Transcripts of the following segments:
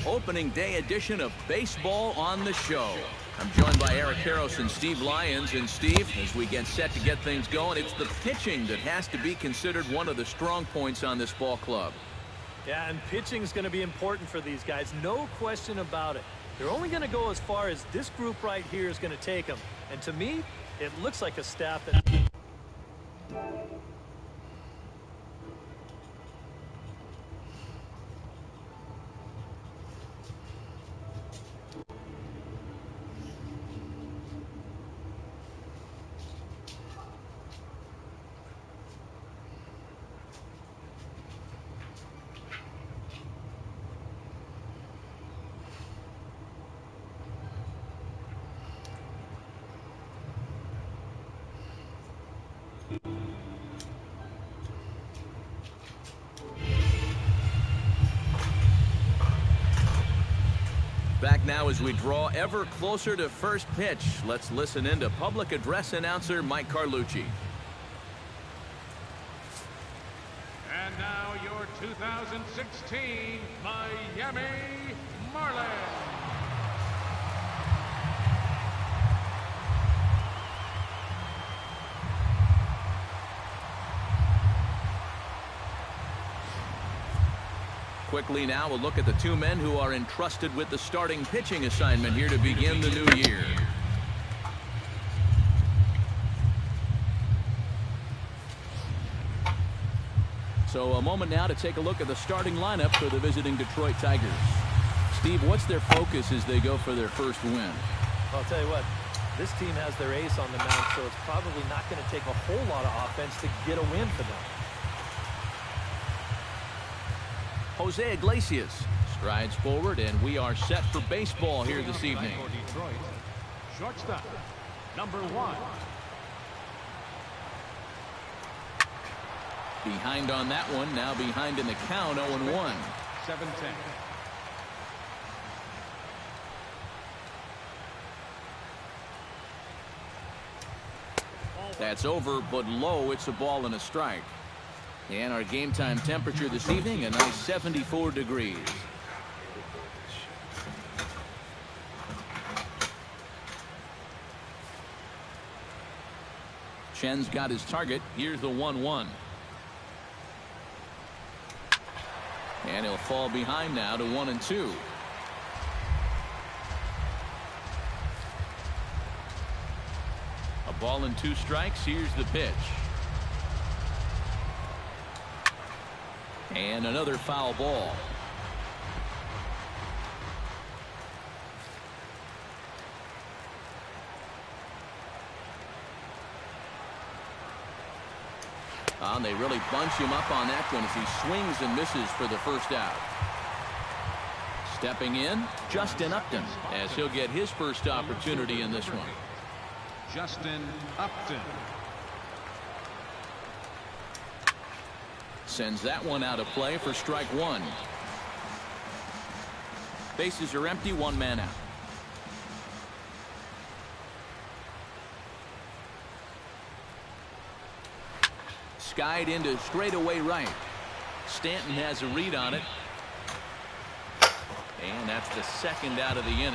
opening day edition of Baseball on the Show. I'm joined by Eric Harris and Steve Lyons. And Steve, as we get set to get things going, it's the pitching that has to be considered one of the strong points on this ball club. Yeah, and pitching is going to be important for these guys. No question about it. They're only going to go as far as this group right here is going to take them. And to me, it looks like a staff that... Back now as we draw ever closer to first pitch. Let's listen in to public address announcer Mike Carlucci. And now your 2016 Miami Marlins. Quickly now, a look at the two men who are entrusted with the starting pitching assignment here to begin the new year. So a moment now to take a look at the starting lineup for the visiting Detroit Tigers. Steve, what's their focus as they go for their first win? I'll tell you what, this team has their ace on the mound, so it's probably not going to take a whole lot of offense to get a win for them. Jose Iglesias strides forward, and we are set for baseball here this evening. For Detroit, shortstop, number 1. Behind on that one, now behind in the count, 0-1. 7-10. That's over, but low. It's a ball and a strike. And our game time temperature this evening, a nice 74 degrees. Chen's got his target. Here's the 1-1. And he'll fall behind now to 1-2. A ball and 2 strikes. Here's the pitch. And another foul ball. And they really bunch him up on that one as he swings and misses for the first out. Stepping in, Justin Upton, as he'll get his first opportunity in this one. Justin Upton. Sends that one out of play for strike 1. Bases are empty, 1 man out. Skied into straightaway right. Stanton has a read on it. And that's the second out of the inning.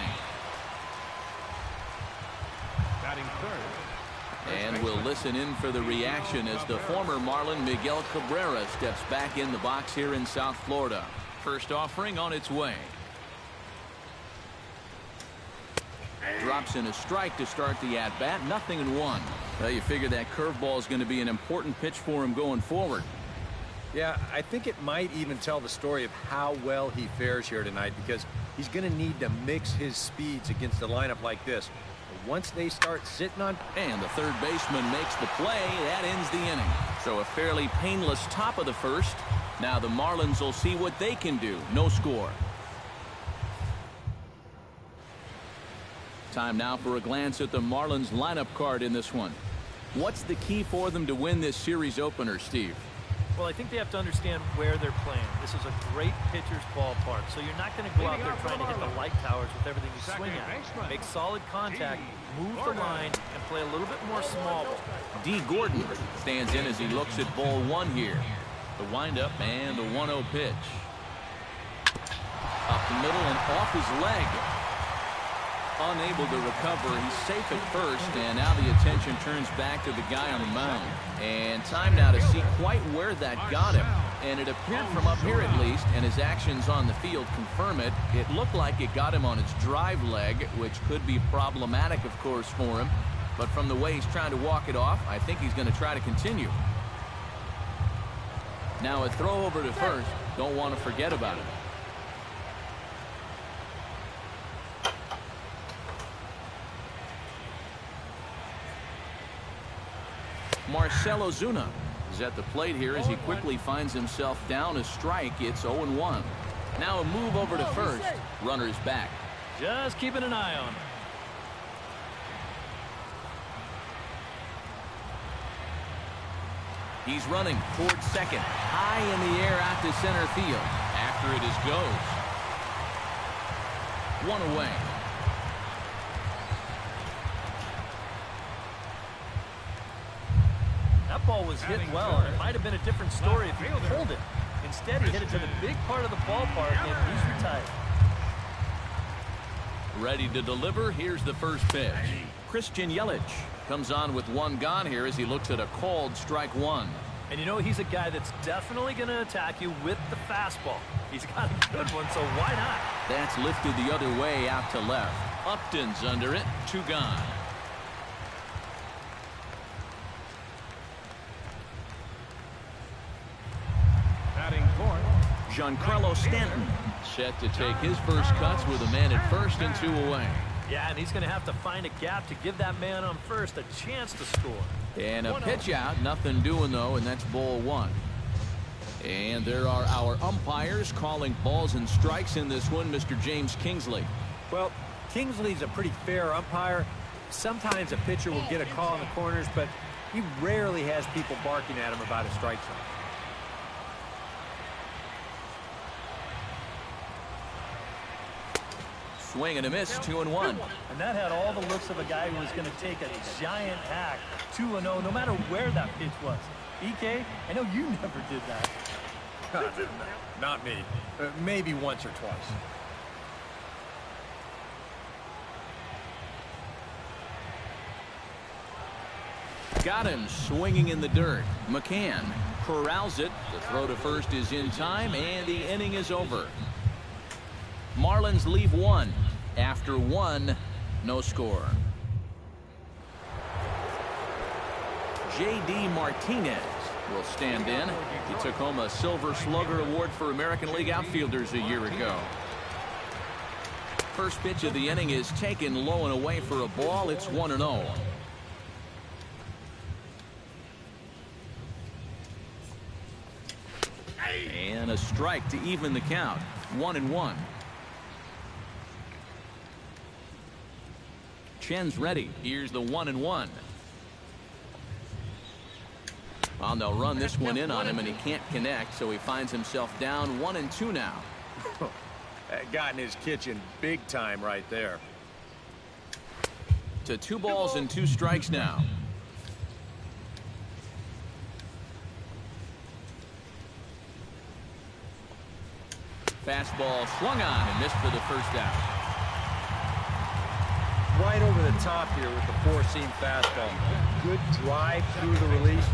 Batting third. And we'll listen in for the reaction as the former Marlin Miguel Cabrera steps back in the box here in South Florida. First offering on its way. Drops in a strike to start the at-bat. 0-1. Well, you figure that curveball is going to be an important pitch for him going forward. Yeah, I think it might even tell the story of how well he fares here tonight, because he's going to need to mix his speeds against a lineup like this. Once they start sitting on... And the third baseman makes the play. That ends the inning. So a fairly painless top of the first. Now the Marlins will see what they can do. No score. Time now for a glance at the Marlins lineup card in this one. What's the key for them to win this series opener, Steve? Well, I think they have to understand where they're playing. This is a great pitcher's ballpark, so you're not going to go out there trying to hit the light towers with everything you swing at. Make solid contact, move the line, and play a little bit more small ball. D. Gordon stands in as he looks at ball 1 here. The windup and the 1-0 pitch. Up the middle and off his leg. Unable to recover. He's safe at first, and now the attention turns back to the guy on the mound. And time now to see quite where that got him. And it appeared from up here at least, and his actions on the field confirm it. It looked like it got him on his drive leg, which could be problematic, of course, for him. But from the way he's trying to walk it off, I think he's going to try to continue. Now a throw over to first. Don't want to forget about it. Marcell Ozuna is at the plate here as he quickly finds himself down a strike. It's 0-1. Now a move over to first. Runner's back. Just keeping an eye on him. He's running towards second. High in the air out to center field. After it is goes. One away. That ball was hit well, and it might have been a different story if he pulled it. Instead, he hit it to the big part of the ballpark, and he's retired. Ready to deliver. Here's the first pitch. Christian Yelich comes on with one gone here as he looks at a called strike one. And you know, he's a guy that's definitely going to attack you with the fastball. He's got a good one, so why not? That's lifted the other way out to left. Upton's under it. Two gone. Batting fourth, Giancarlo Stanton set to take his first cuts with a man at first and two away. Yeah, and he's going to have to find a gap to give that man on first a chance to score. And a pitch out, nothing doing though, and that's ball one. And there are our umpires calling balls and strikes in this one, Mr. James Kingsley. Well, Kingsley's a pretty fair umpire. Sometimes a pitcher will get a call in the corners, but he rarely has people barking at him about a strike zone. Swing and a miss, 2-1. And that had all the looks of a guy who was going to take a giant hack. 2-0, no matter where that pitch was. EK, I know you never did that. Not me. Maybe once or twice. Got him swinging in the dirt. McCann corrals it. The throw to first is in time, and the inning is over. Marlins leave one. After one, no score. J.D. Martinez will stand in. He took home a Silver Slugger Award for American League outfielders a year ago. First pitch of the inning is taken low and away for a ball. It's 1-0. And a strike to even the count. 1-1. Chen's ready. Here's the 1-1. Well, they'll run this one in on him, and he can't connect, so he finds himself down 1-2 now. That got in his kitchen big time right there. To 2 balls and 2 strikes now. Fastball swung on and missed for the first out. Right over the top here with the four-seam fastball. Good drive through the release.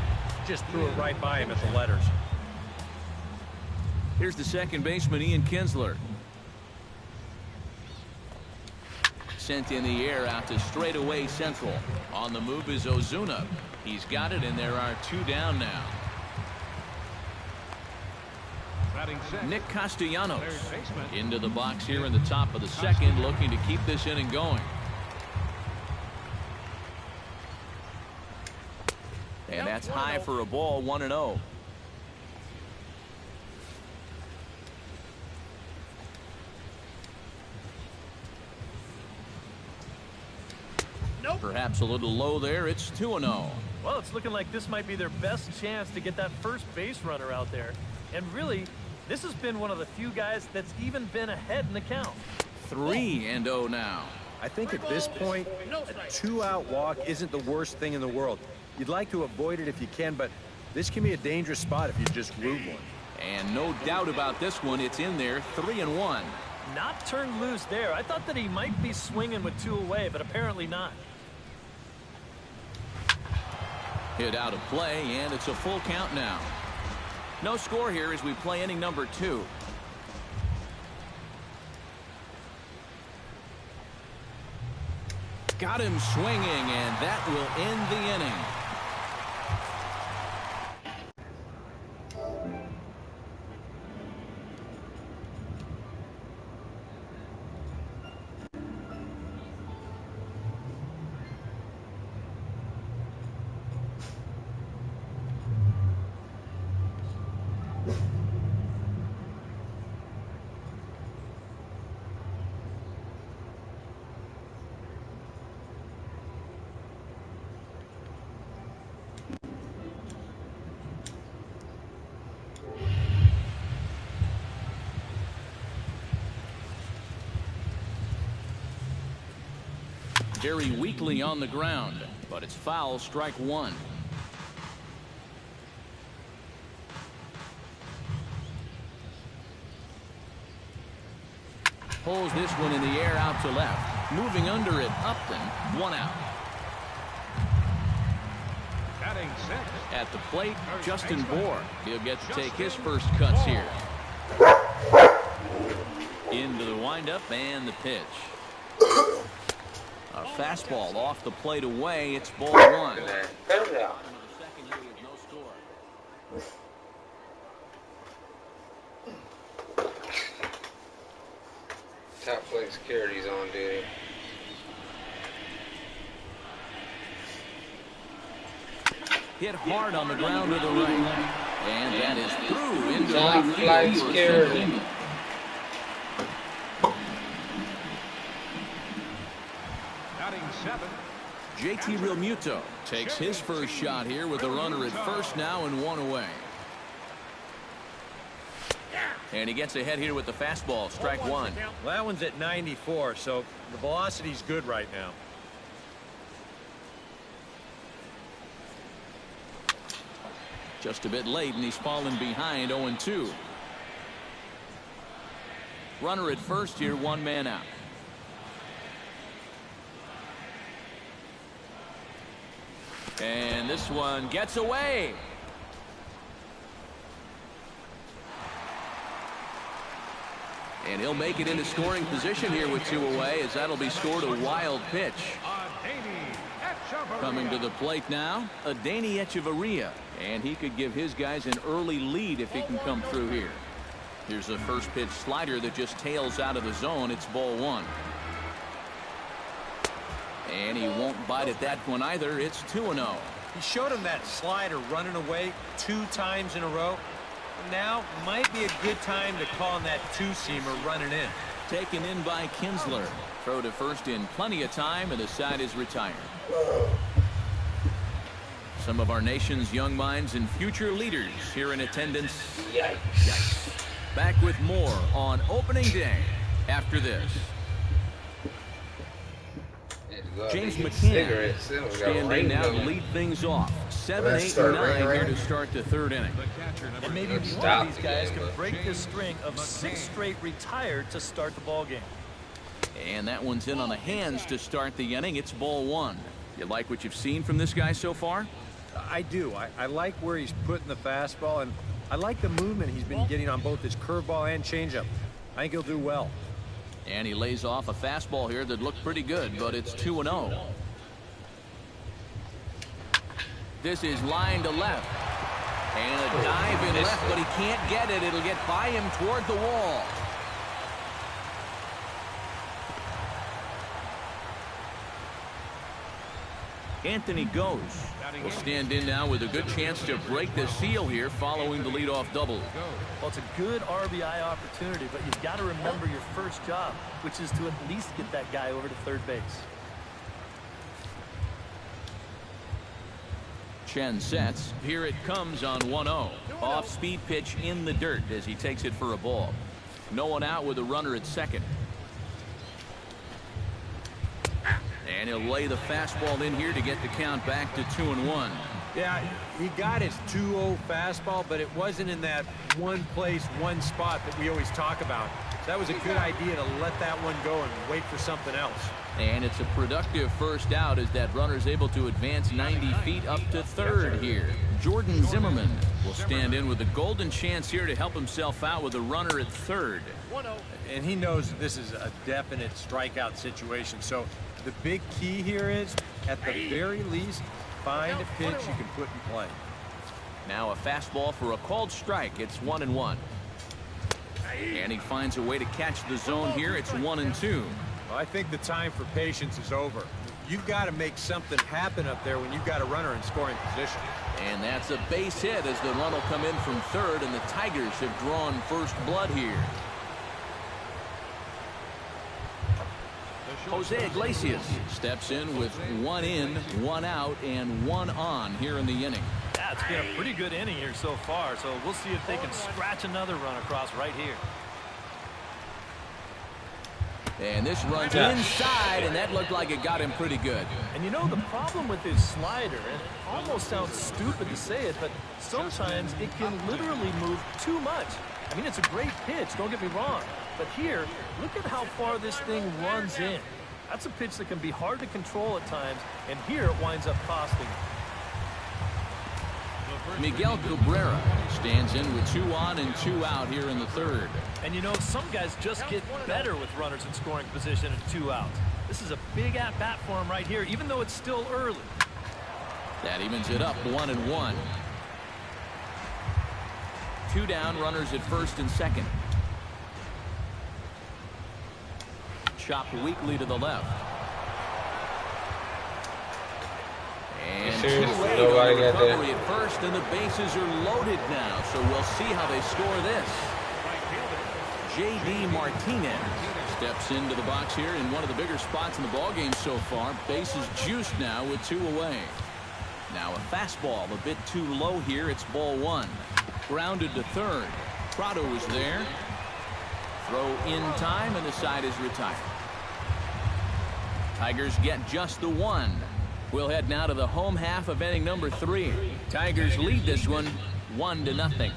Just threw it right by him at the letters. Here's the second baseman, Ian Kinsler. Sent in the air out to straightaway central. On the move is Ozuna. He's got it, and there are 2 down now. Nick Castellanos into the box here in the top of the second, looking to keep this inning going. And that's high for a ball, 1-0. Perhaps a little low there. It's 2-0. Well, it's looking like this might be their best chance to get that first base runner out there. And really, this has been one of the few guys that's even been ahead in the count. 3-0 now. I think at this point, a 2-out walk isn't the worst thing in the world. You'd like to avoid it if you can, but this can be a dangerous spot if you just root one. And no doubt about this one. It's in there, 3-1. Not turned loose there. I thought that he might be swinging with 2 away, but apparently not. Hit out of play, and it's a full count now. No score here as we play inning number 2. Got him swinging, and that will end the inning. Very weakly on the ground, but it's foul, strike 1. Pulls this one in the air out to left. Moving under it, Upton, 1 out. Batting 6. At the plate, Justin Bohr. He'll get to take his first cuts here. Into the windup and the pitch. A fastball off the plate away. It's ball 1. Top flight security's on duty. Hit hard on the ground to the right. And that is through into Top right flight field. security. Batting 7. JT Realmuto takes his first shot here with a runner at first now and 1 away. And he gets ahead here with the fastball, strike 1. Well, that one's at 94, so the velocity's good right now. Just a bit late, and he's fallen behind 0-2. Runner at first here, 1 man out. And this one gets away. And he'll make it into scoring position here with 2 away, as that'll be scored a wild pitch. Coming to the plate now, Adeiny Echeverria. And he could give his guys an early lead if he can come through here. Here's a first pitch slider that just tails out of the zone. It's ball 1. And he won't bite at that one either. It's 2-0. He showed him that slider running away 2 times in a row. Now might be a good time to call him that 2-seamer running in. Taken in by Kinsler. Throw to first in plenty of time, and the side is retired. Some of our nation's young minds and future leaders here in attendance. Yikes. Back with more on opening day after this. James McCann standing now to lead things off. 7, 8, and 9 here to start the 3rd inning. And maybe one of these guys can break this string of 6 straight retired to start the ball game. And that one's in on the hands to start the inning. It's ball 1. You like what you've seen from this guy so far? I do. I like where he's putting the fastball, and I like the movement he's been getting on both his curveball and changeup. I think he'll do well. And he lays off a fastball here that looked pretty good, but it's 2-0. This is line to left. And a dive in left, but he can't get it. It'll get by him toward the wall. Anthony goes. Will stand in now with a good chance to break the seal here following the leadoff double. Well, it's a good RBI opportunity, but you've got to remember your first job, which is to at least get that guy over to third base. Chen sets. Here it comes on 1-0. Off-speed pitch in the dirt as he takes it for a ball. No one out with a runner at second. And he'll lay the fastball in here to get the count back to 2-1. Yeah, he got his 2-0 fastball, but it wasn't in that one place, one spot that we always talk about. That was a good idea to let that one go and wait for something else. And it's a productive first out as that runner's able to advance 90 feet up to third here. Jordan Zimmerman will stand in with a golden chance here to help himself out with a runner at third. And he knows that this is a definite strikeout situation. So the big key here is, at the very least, find a pitch you can put in play. Now a fastball for a called strike. It's 1-1. And he finds a way to catch the zone here. It's 1-2. Well, I think the time for patience is over. You've got to make something happen up there when you've got a runner in scoring position. And that's a base hit as the run will come in from third, and the Tigers have drawn first blood here. Jose Iglesias steps in with 1 in, 1 out, and 1 on here in the inning. Yeah, it's been a pretty good inning here so far, so we'll see if they can scratch another run across right here. And this runs inside, and that looked like it got him pretty good. And you know, the problem with his slider, and it almost sounds stupid to say it, but sometimes it can literally move too much. I mean, it's a great pitch, don't get me wrong. But here, look at how far this thing runs in. That's a pitch that can be hard to control at times, and here it winds up costing. Miguel Cabrera stands in with 2 on and 2 out here in the third. And you know, some guys just get better with runners in scoring position and 2 outs. This is a big at-bat for him right here, even though it's still early. That evens it up 1-1. 2 down, runners at first and second. Chopped weakly to the left. And nobody got recovery at first, and the bases are loaded now, so we'll see how they score this. J.D. Martinez steps into the box here in one of the bigger spots in the ballgame so far. Bases juiced now with 2 away. Now a fastball a bit too low here. It's ball 1. Grounded to third. Prado is there. Throw in time, and the side is retired. Tigers get just the 1. We'll head now to the home half of inning number 3. Tigers lead this one 1-0.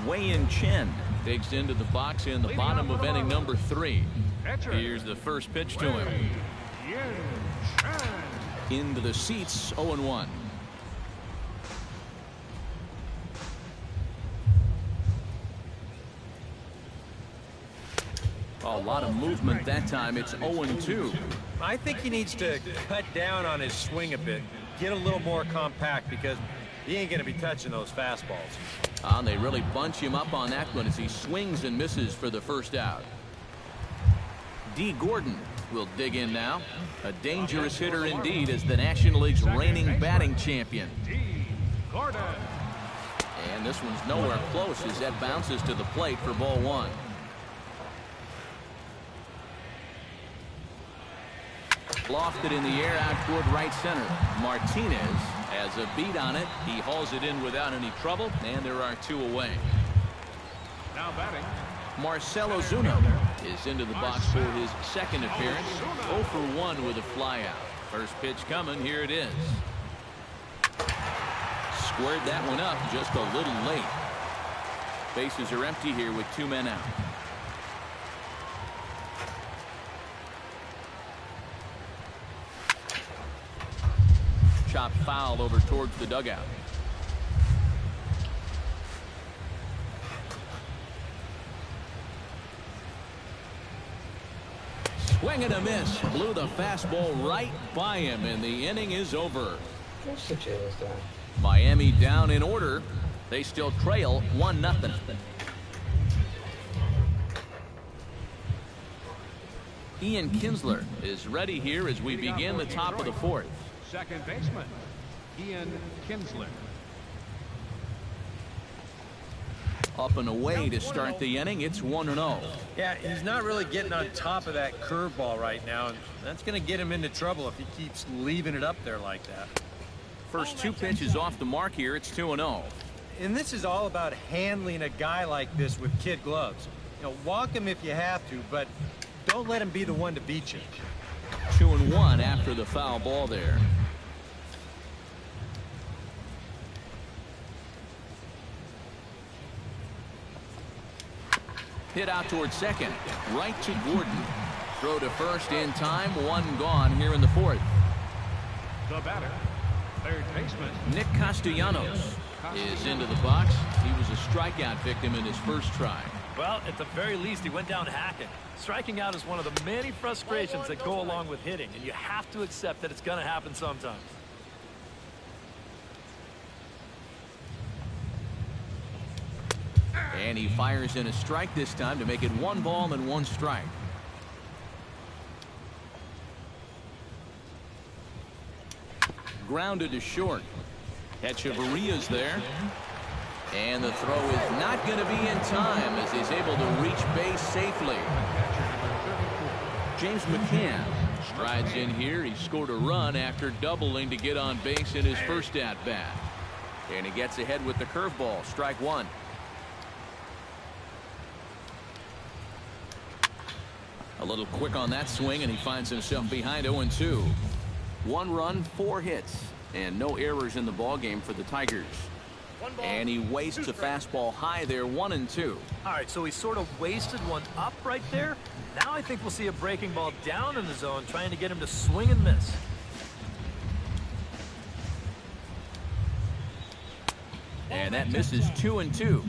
Wei-Yin Chen digs into the box in the bottom of inning number 3. Here's the first pitch to him. Into the seats, 0-1. A lot of movement that time. It's 0-2. I think he needs to cut down on his swing a bit, get a little more compact, because he ain't going to be touching those fastballs. And they really bunch him up on that one as he swings and misses for the first out. D. Gordon will dig in now. A dangerous hitter indeed as the National League's reigning batting champion. And this one's nowhere close as that bounces to the plate for ball 1. Lofted in the air out toward right center. Martinez has a beat on it. He hauls it in without any trouble, and there are 2 away. Now batting, Marcell Ozuna is into the box for his second appearance. 0 for 1 with a flyout. First pitch coming. Here it is. Squared that one up just a little late. Bases are empty here with 2 men out. Chopped foul over towards the dugout. Swing and a miss. Blew the fastball right by him, and the inning is over. Miami down in order. They still trail 1-0. Ian Kinsler is ready here as we begin the top of the 4th. second baseman, Ian Kinsler. Up and away to start the inning. It's 1-0. Yeah, he's not really getting on top of that curveball right now, and that's going to get him into trouble if he keeps leaving it up there like that. First 2 pitches off the mark here. It's 2-0. And this is all about handling a guy like this with kid gloves. You know, walk him if you have to, but don't let him be the one to beat you. 2-1 after the foul ball there. Hit out towards second. Right to Gordon. Throw to first in time. One gone here in the fourth. The batter, third baseman Nick Castellanos is into the box. He was a strikeout victim in his first try. Well, at the very least, he went down hacking. Striking out is one of the many frustrations that go along with hitting, and you have to accept that it's going to happen sometimes. And he fires in a strike this time to make it 1 ball and 1 strike. Grounded to short. Echeverria's there. And the throw is not going to be in time as he's able to reach base safely. James McCann strides in here. He scored a run after doubling to get on base in his first at-bat. And he gets ahead with the curveball. Strike one. A little quick on that swing, and he finds himself behind 0-2. 1 run, 4 hits, and no errors in the ballgame for the Tigers. And he wastes a fastball high there, 1-2. All right, so he sort of wasted one up right there. Now I think we'll see a breaking ball down in the zone, trying to get him to swing and miss. And that misses 2-2.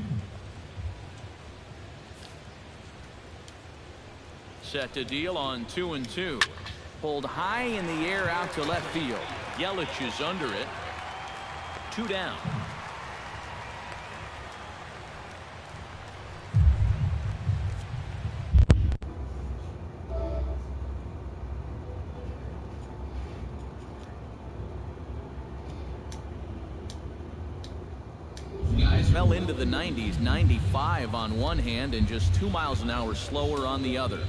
Set to deal on 2-2. Pulled high in the air out to left field. Yelich is under it. 2 down. Guys fell into the 90s, 95 on one hand and just 2 miles an hour slower on the other.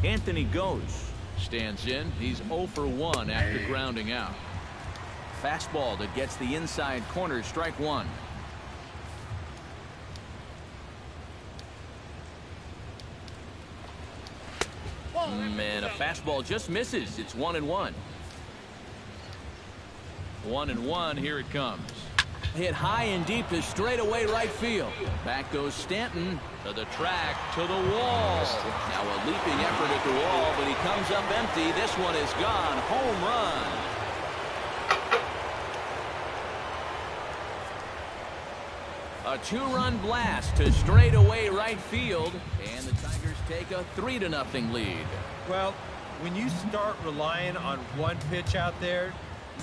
Anthony goes, stands in. He's 0 for 1 after grounding out. Fastball that gets the inside corner, strike one. And a fastball just misses. It's 1-1. 1-1. Here it comes. Hit high and deep to straightaway right field. Back goes Stanton to the track, to the wall. Now a leaping effort at the wall, but he comes up empty. This one is gone. Home run. A 2-run blast to straightaway right field, and the Tigers take a 3-0 lead. Well, when you start relying on one pitch out there,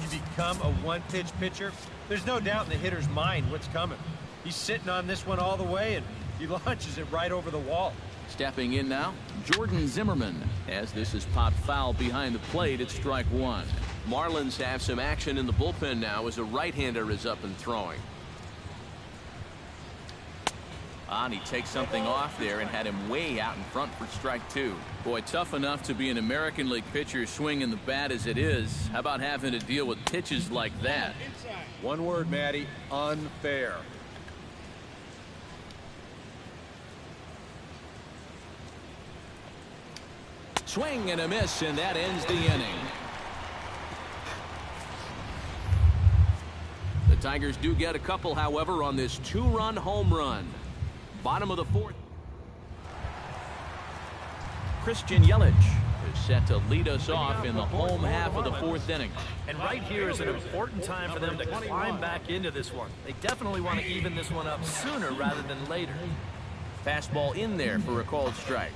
you become a one-pitch pitcher. There's no doubt in the hitter's mind what's coming. He's sitting on this one all the way, and he launches it right over the wall. Stepping in now, Jordan Zimmerman. As this is popped foul behind the plate, it's strike one. Marlins have some action in the bullpen now as a right-hander is up and throwing. And he takes something off there and had him way out in front for strike two. Boy, tough enough to be an American League pitcher swinging the bat as it is. How about having to deal with pitches like that? One word, Matty, unfair. Swing and a miss, and that ends the inning. The Tigers do get a couple, however, on this 2-run home run. Bottom of the fourth. Christian Yelich is set to lead us off in the home half of the fourth inning. And right here is an important time for them to climb back into this one. They definitely want to even this one up sooner rather than later. Fastball in there for a called strike.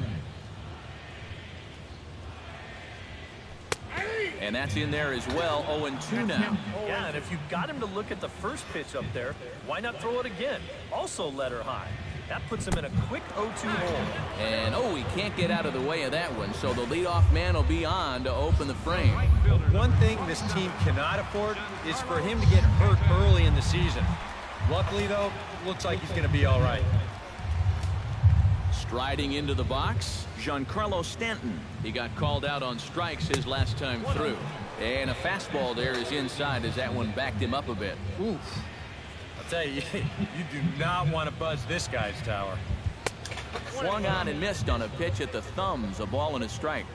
And that's in there as well. 0-2 now. Yeah, and if you got him to look at the first pitch up there, why not throw it again? Also let her high. That puts him in a quick 0-2 hole. And, he can't get out of the way of that one, so the leadoff man will be on to open the frame. One thing this team cannot afford is for him to get hurt early in the season. Luckily, though, looks like he's going to be all right. Striding into the box, Giancarlo Stanton. He got called out on strikes his last time through. And a fastball there is inside as that one backed him up a bit. Oof. I'll tell you, you do not want to buzz this guy's tower. Swung on and missed on a pitch at the thumbs, a ball and a strike.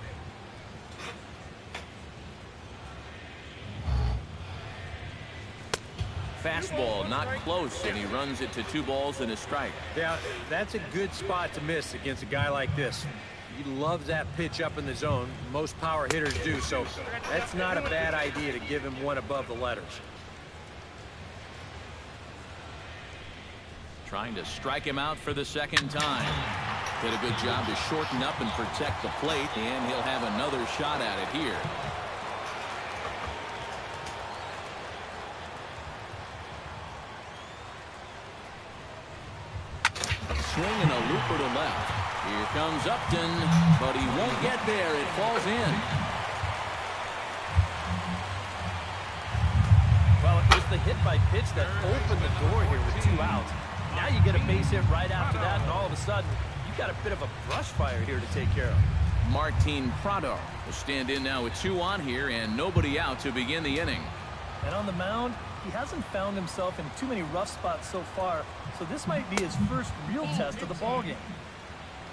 fastball, not close, and he runs it to 2 balls and a strike. Yeah, that's a good spot to miss against a guy like this. He loves that pitch up in the zone. Most power hitters do, so that's not a bad idea to give him one above the letters. Trying to strike him out for the second time. Did a good job to shorten up and protect the plate, and he'll have another shot at it here. Swing and a looper to left. Here comes Upton, but he won't get there. It falls in. Well, it was the hit by pitch that opened the door here with 2 outs. Now you get a base hit right after that, and all of a sudden, you've got a bit of a brush fire here to take care of. Martin Prado will stand in now with 2 on here and nobody out to begin the inning. And on the mound, he hasn't found himself in too many rough spots so far, so this might be his first real test of the ballgame.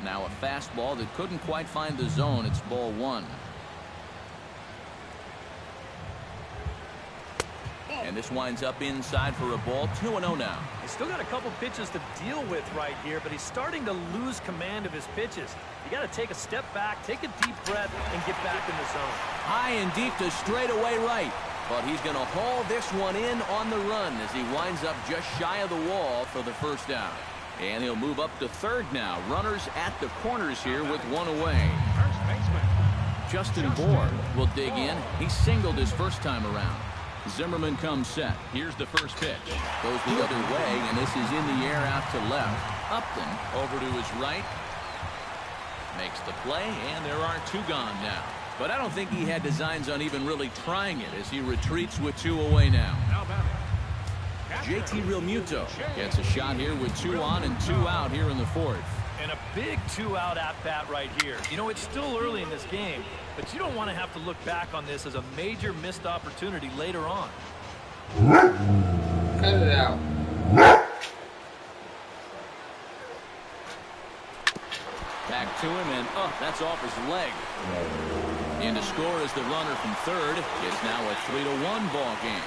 Now a fastball that couldn't quite find the zone. It's ball 1. And this winds up inside for a ball. 2-0 now. He's still got a couple pitches to deal with right here, but he's starting to lose command of his pitches. You got to take a step back, take a deep breath, and get back in the zone. High and deep to straightaway right. But he's going to haul this one in on the run as he winds up just shy of the wall for the first out. And he'll move up to third now. Runners at the corners here with 1 away. First baseman. Justin Bohr will dig in. He singled his first time around. Zimmerman comes set. Here's the first pitch. Goes the other way, and this is in the air out to left. Upton over to his right. Makes the play, and there are 2 gone now. But I don't think he had designs on even really trying it as he retreats with 2 away now. JT Realmuto gets a shot here with 2 on and 2 out here in the 4th. And a big 2-out at-bat right here. You know, it's still early in this game, but you don't want to have to look back on this as a major missed opportunity later on. Cut it out. Back to him, and that's off his leg. In to score is the runner from third. It's now a 3-1 ball game.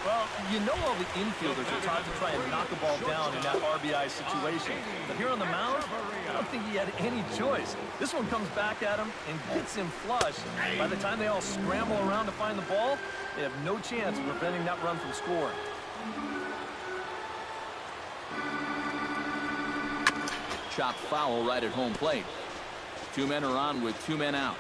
Well, you know all the infielders are taught to try and knock a ball down in that RBI situation. But here on the mound, I don't think he had any choice. This one comes back at him and gets him flush. By the time they all scramble around to find the ball, they have no chance of preventing that run from scoring. Chopped foul right at home plate. 2 men are on with 2 men out.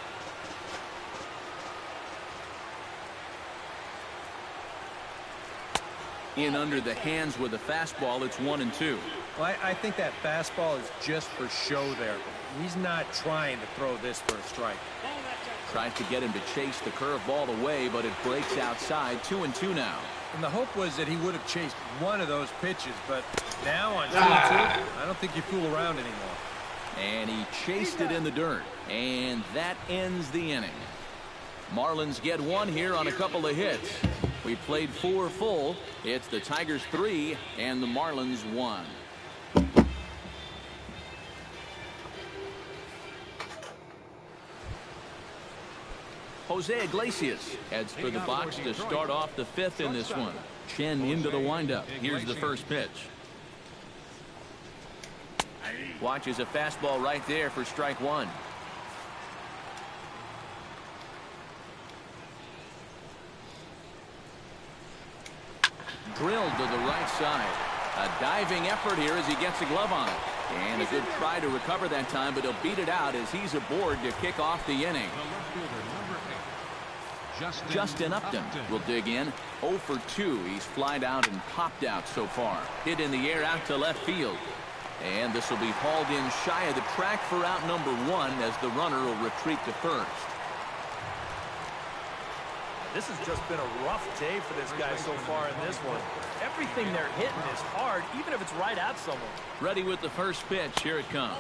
In under the hands with a fastball. It's 1-2. Well, I think that fastball is just for show there. He's not trying to throw this for a strike. Tries to get him to chase the curveball away, but it breaks outside. 2-2 now. And the hope was that he would have chased one of those pitches, but now on 2-2, I don't think you fool around anymore. And he chased it in the dirt. And that ends the inning. Marlins get 1 here on a couple of hits. We played 4 full. It's the Tigers 3 and the Marlins 1. Jose Iglesias heads for the box to start off the 5th in this one. Chen into the windup. Here's the first pitch. Watches a fastball right there for strike 1. Drilled to the right side. A diving effort here as he gets a glove on it. And a good try to recover that time, but he'll beat it out as he's aboard to kick off the inning. Justin Upton will dig in. 0 for 2. He's flied out and popped out so far. Hit in the air out to left field. And this will be hauled in shy of the track for out number 1 as the runner will retreat to first. This has just been a rough day for this guy so far in this one. Everything they're hitting is hard, even if it's right at someone. Ready with the first pitch. Here it comes.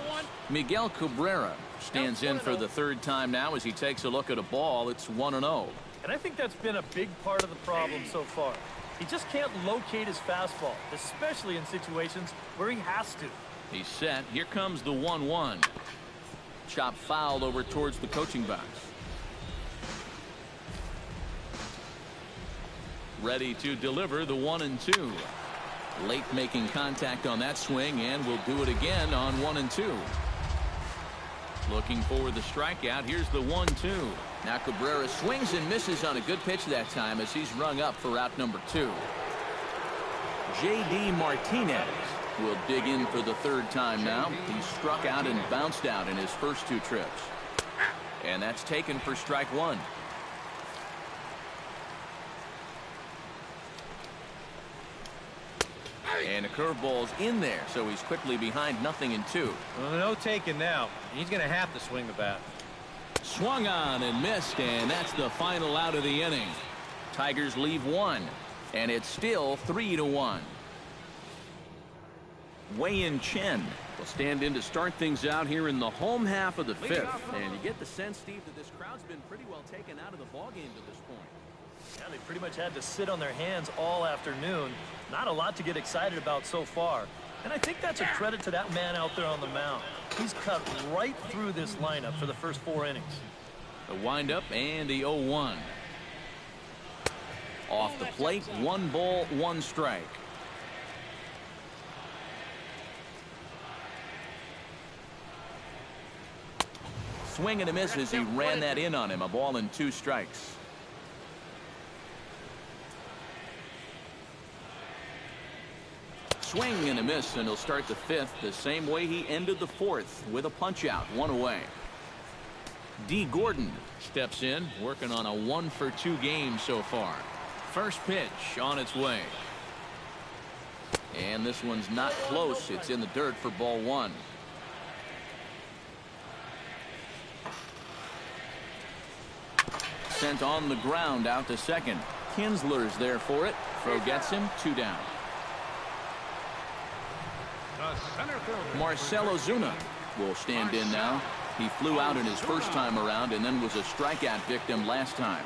Miguel Cabrera stands in for the 3rd time now as he takes a look at a ball. It's 1-0. And I think that's been a big part of the problem so far. He just can't locate his fastball, especially in situations where he has to. He's set. Here comes the 1-1. Chop fouled over towards the coaching box. ready to deliver the 1-2. Late making contact on that swing, and will do it again on 1-2. Looking for the strikeout. Here's the 1-2. Now Cabrera swings and misses on a good pitch that time as he's rung up for out number 2. J.D. Martinez will dig in for the third time now. He struck out and bounced out in his first 2 trips. And that's taken for strike 1. And a curveball's in there, so he's quickly behind 0-2. Well, no taking now. He's going to have to swing the bat. Swung on and missed, and that's the final out of the inning. Tigers leave 1, and it's still 3-1. Wei-Yin Chen will stand in to start things out here in the home half of the 5th. And you get the sense, Steve, that this crowd's been pretty well taken out of the ballgame to this point. Yeah, they pretty much had to sit on their hands all afternoon. Not a lot to get excited about so far. And I think that's a credit to that man out there on the mound. He's cut right through this lineup for the first 4 innings. The windup and the 0-1. Off the plate, 1 ball, 1 strike. Swing and a miss as he ran that in on him. A ball and 2 strikes. Swing and a miss, and he'll start the 5th the same way he ended the 4th, with a punch out, 1 away. D. Gordon steps in, working on a 1-for-2 game so far. First pitch on its way. And this one's not close. It's in the dirt for ball 1. Sent on the ground out to second. Kinsler's there for it. Throw gets him, 2 down. Marcell Ozuna will stand in now. He flew out in his first time around and then was a strikeout victim last time.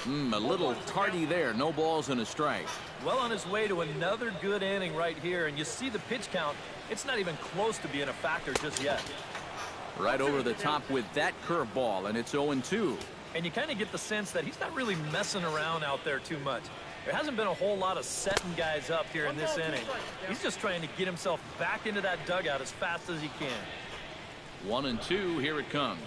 A little tardy there. No balls and a strike. Well on his way to another good inning right here. And you see the pitch count. It's not even close to being a factor just yet. Right over the top with that curveball, and it's 0-2. And you kind of get the sense that he's not really messing around out there too much. There hasn't been a whole lot of setting guys up here in this inning. He's just trying to get himself back into that dugout as fast as he can. 1-2, here it comes.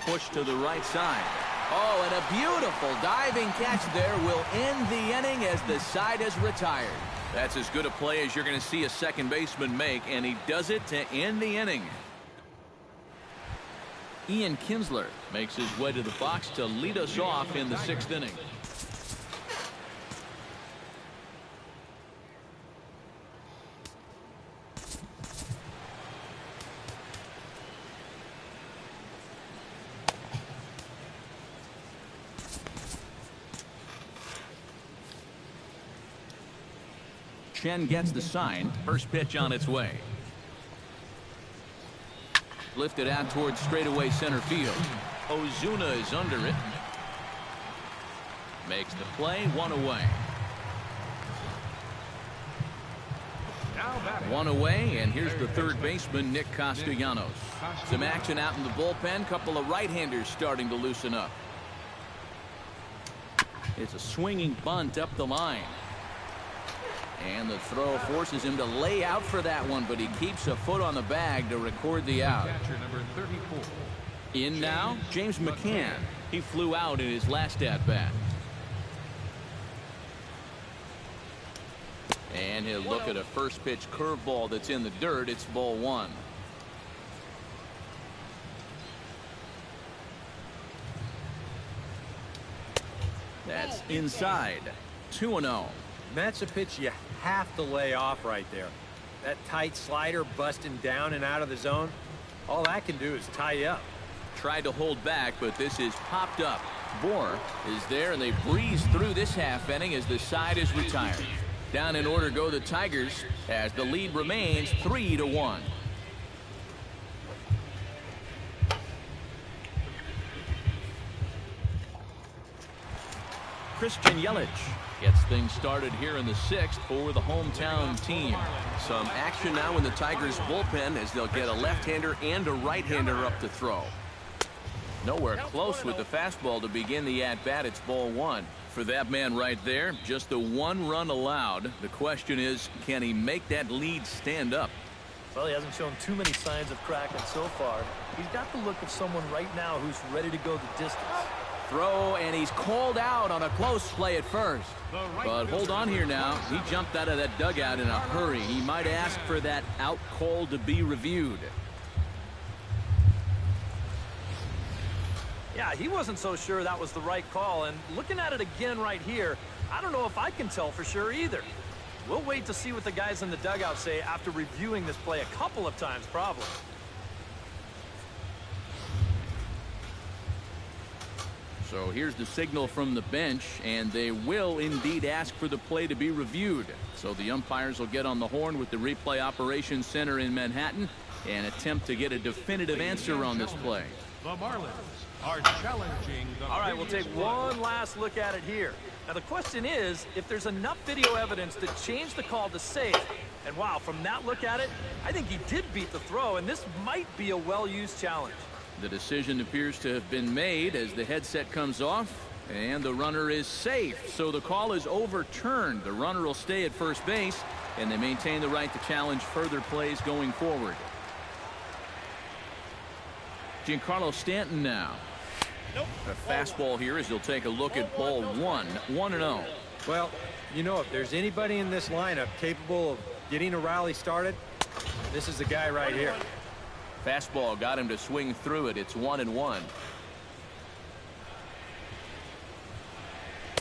Push to the right side. Oh, and a beautiful diving catch there will end the inning as the side is retired. That's as good a play as you're going to see a second baseman make, and he does it to end the inning. Ian Kinsler makes his way to the box to lead us off in the 6th inning. Chen gets the sign. First pitch on its way. Lifted out towards straightaway center field. Ozuna is under it. Makes the play, 1 away. 1 away, and here's the third baseman, Nick Castellanos. Some action out in the bullpen. Couple of right-handers starting to loosen up. It's a swinging bunt up the line. And the throw forces him to lay out for that one, but he keeps a foot on the bag to record the out. In now, James McCann. He flew out in his last at-bat. And he'll look at a first pitch curveball that's in the dirt. It's ball 1. That's inside. 2-0. That's a pitch you have to lay off right there. That tight slider busting down and out of the zone, all that can do is tie you up. Tried to hold back, but this is popped up. Bohr is there, and they breeze through this half inning as the side is retired. Down in order go the Tigers as the lead remains 3-1. Christian Yelich gets things started here in the 6th for the hometown team. Some action now in the Tigers bullpen as they'll get a left-hander and a right-hander up to throw. Nowhere close with the fastball to begin the at-bat. It's ball one. For that man right there, just the one run allowed. The question is, can he make that lead stand up? Well, he hasn't shown too many signs of cracking so far. He's got the look of someone right now who's ready to go the distance. Throw, and he's called out on a close play at first. But hold on here now. He jumped out of that dugout in a hurry. He might ask for that out call to be reviewed. Yeah, he wasn't so sure that was the right call, and looking at it again right here, I don't know if I can tell for sure either. We'll wait to see what the guys in the dugout say after reviewing this play a couple of times, probably. So here's the signal from the bench, and they will indeed ask for the play to be reviewed. So the umpires will get on the horn with the replay operations center in Manhattan and attempt to get a definitive answer on this play. The Marlins are challenging the... All right, we'll take one last look at it here. Now, the question is, if there's enough video evidence to change the call to safe, and wow, from that look at it, I think he did beat the throw, and this might be a well-used challenge. The decision appears to have been made as the headset comes off, and the runner is safe. So the call is overturned. The runner will stay at first base, and they maintain the right to challenge further plays going forward. Giancarlo Stanton now. A fastball here as he'll take a look at ball one. 1-0. Well, you know, if there's anybody in this lineup capable of getting a rally started, this is the guy right here. Fastball got him to swing through it. It's 1-1.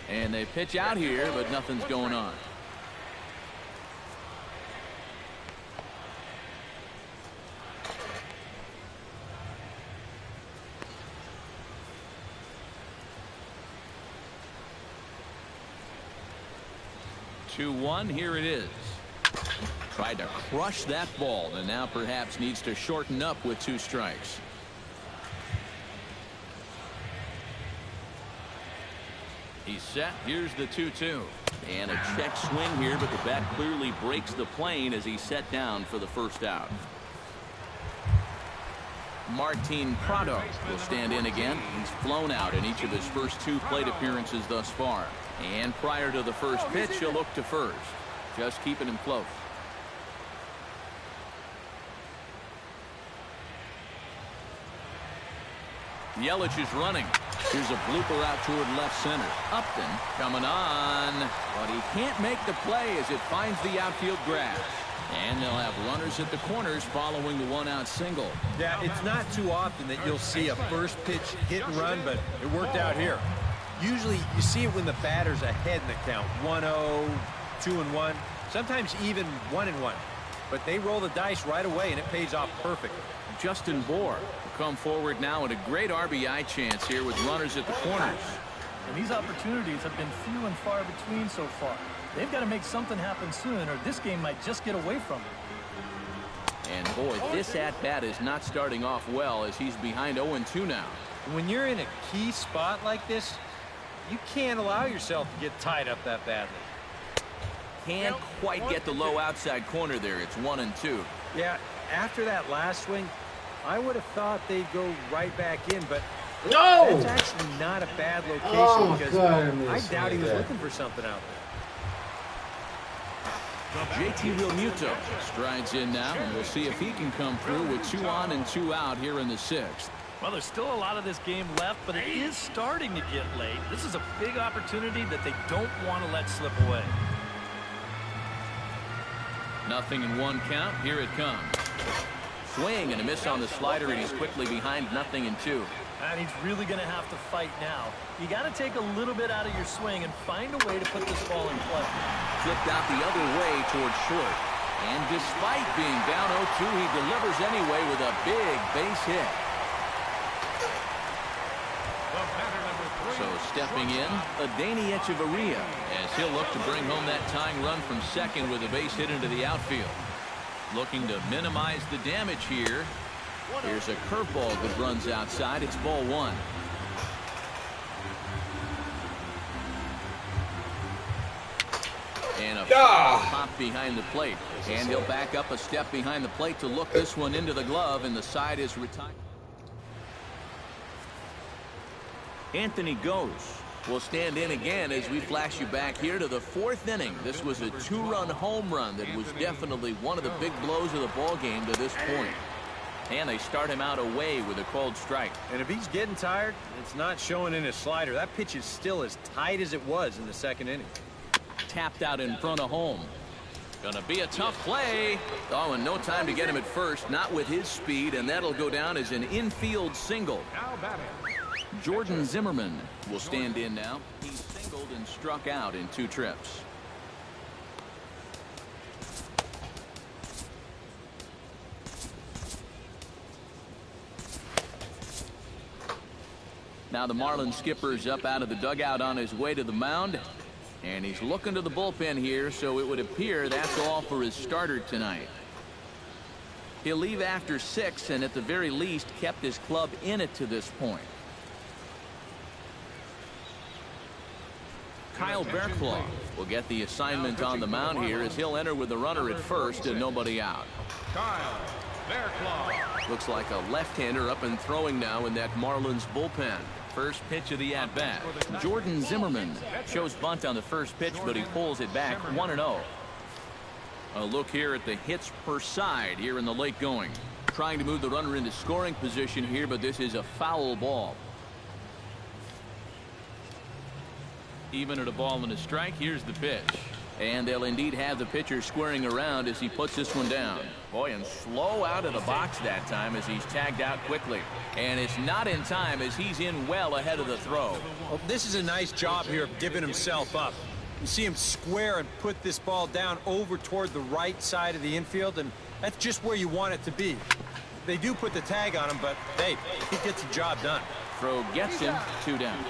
And they pitch out here, but nothing's going on. Here it is. Tried to crush that ball, and now perhaps needs to shorten up with 2 strikes. He's set. Here's the 2-2. And a check swing here, but the bat clearly breaks the plane as he's set down for the first out. Martin Prado will stand in again. He's flown out in each of his first 2 plate appearances thus far. And prior to the first pitch, he'll look to first. Just keeping him close. Yelich is running. Here's a blooper out toward left center. Upton coming on, but he can't make the play as it finds the outfield grass. And they'll have runners at the corners following the 1-out single. Yeah, it's not too often that you'll see a first pitch hit and run, but it worked out here. Usually you see it when the batter's ahead in the count. 1-0, 2-1, sometimes even 1-1. But they roll the dice right away, and it pays off perfectly. Justin Bour will come forward now at a great RBI chance here with runners at the corners. And these opportunities have been few and far between so far. They've got to make something happen soon, or this game might just get away from them. And boy, this at-bat is not starting off well as he's behind 0-2 now. When you're in a key spot like this, you can't allow yourself to get tied up that badly. Can't quite get the low outside corner there. It's 1-2. Yeah, after that last swing, I would have thought they'd go right back in, but no! That's actually not a bad location because I doubt he was looking for something out there. JT Realmuto strides in now, and we'll see if he can come through with 2 on and 2 out here in the 6th. Well, there's still a lot of this game left, but it is starting to get late. This is a big opportunity that they don't want to let slip away. Nothing in 1 count. Here it comes. Swing and a miss on the slider, and he's quickly behind 0-2. And he's really going to have to fight now. You got to take a little bit out of your swing and find a way to put this ball in play. Flipped out the other way towards short. And despite being down 0-2, he delivers anyway with a big base hit. So stepping in, Adeiny Echeverria, as he'll look to bring home that tying run from second with a base hit into the outfield. Looking to minimize the damage here. Here's a curveball that runs outside. It's ball 1. And a pop behind the plate. And he'll back up a step behind the plate to look this one into the glove, and the side is retired. Anthony goes. We'll stand in again as we flash you back here to the 4th inning. This was a 2-run home run that was definitely one of the big blows of the ball game to this point. And they start him out away with a called strike. And if he's getting tired, it's not showing in his slider. That pitch is still as tight as it was in the 2nd inning. Tapped out in front of home. Gonna be a tough play. Oh, and no time to get him at first. Not with his speed, and that'll go down as an infield single. Now batting. Jordan Zimmerman will stand in now. He singled and struck out in 2 trips. Now the Marlins skipper's up out of the dugout on his way to the mound. And he's looking to the bullpen here, so it would appear that's all for his starter tonight. He'll leave after 6 and at the very least kept his club in it to this point. Kyle Bearclaw will get the assignment on the mound here as he'll enter with the runner at first and nobody out. Kyle Bearclaw. Looks like a left-hander up and throwing now in that Marlins bullpen. First pitch of the at-bat. Jordan Zimmerman shows bunt on the first pitch, but he pulls it back 1-0. A look here at the hits per side here in the late going. Trying to move the runner into scoring position here, but this is a foul ball. Even at a ball and a strike, here's the pitch. And they'll indeed have the pitcher squaring around as he puts this one down. Boy, and slow out of the box that time as he's tagged out quickly. And it's not in time as he's in well ahead of the throw. Well, this is a nice job here of giving himself up. You see him square and put this ball down over toward the right side of the infield, and that's just where you want it to be. They do put the tag on him, but hey, he gets the job done. Throw gets him, 2 down.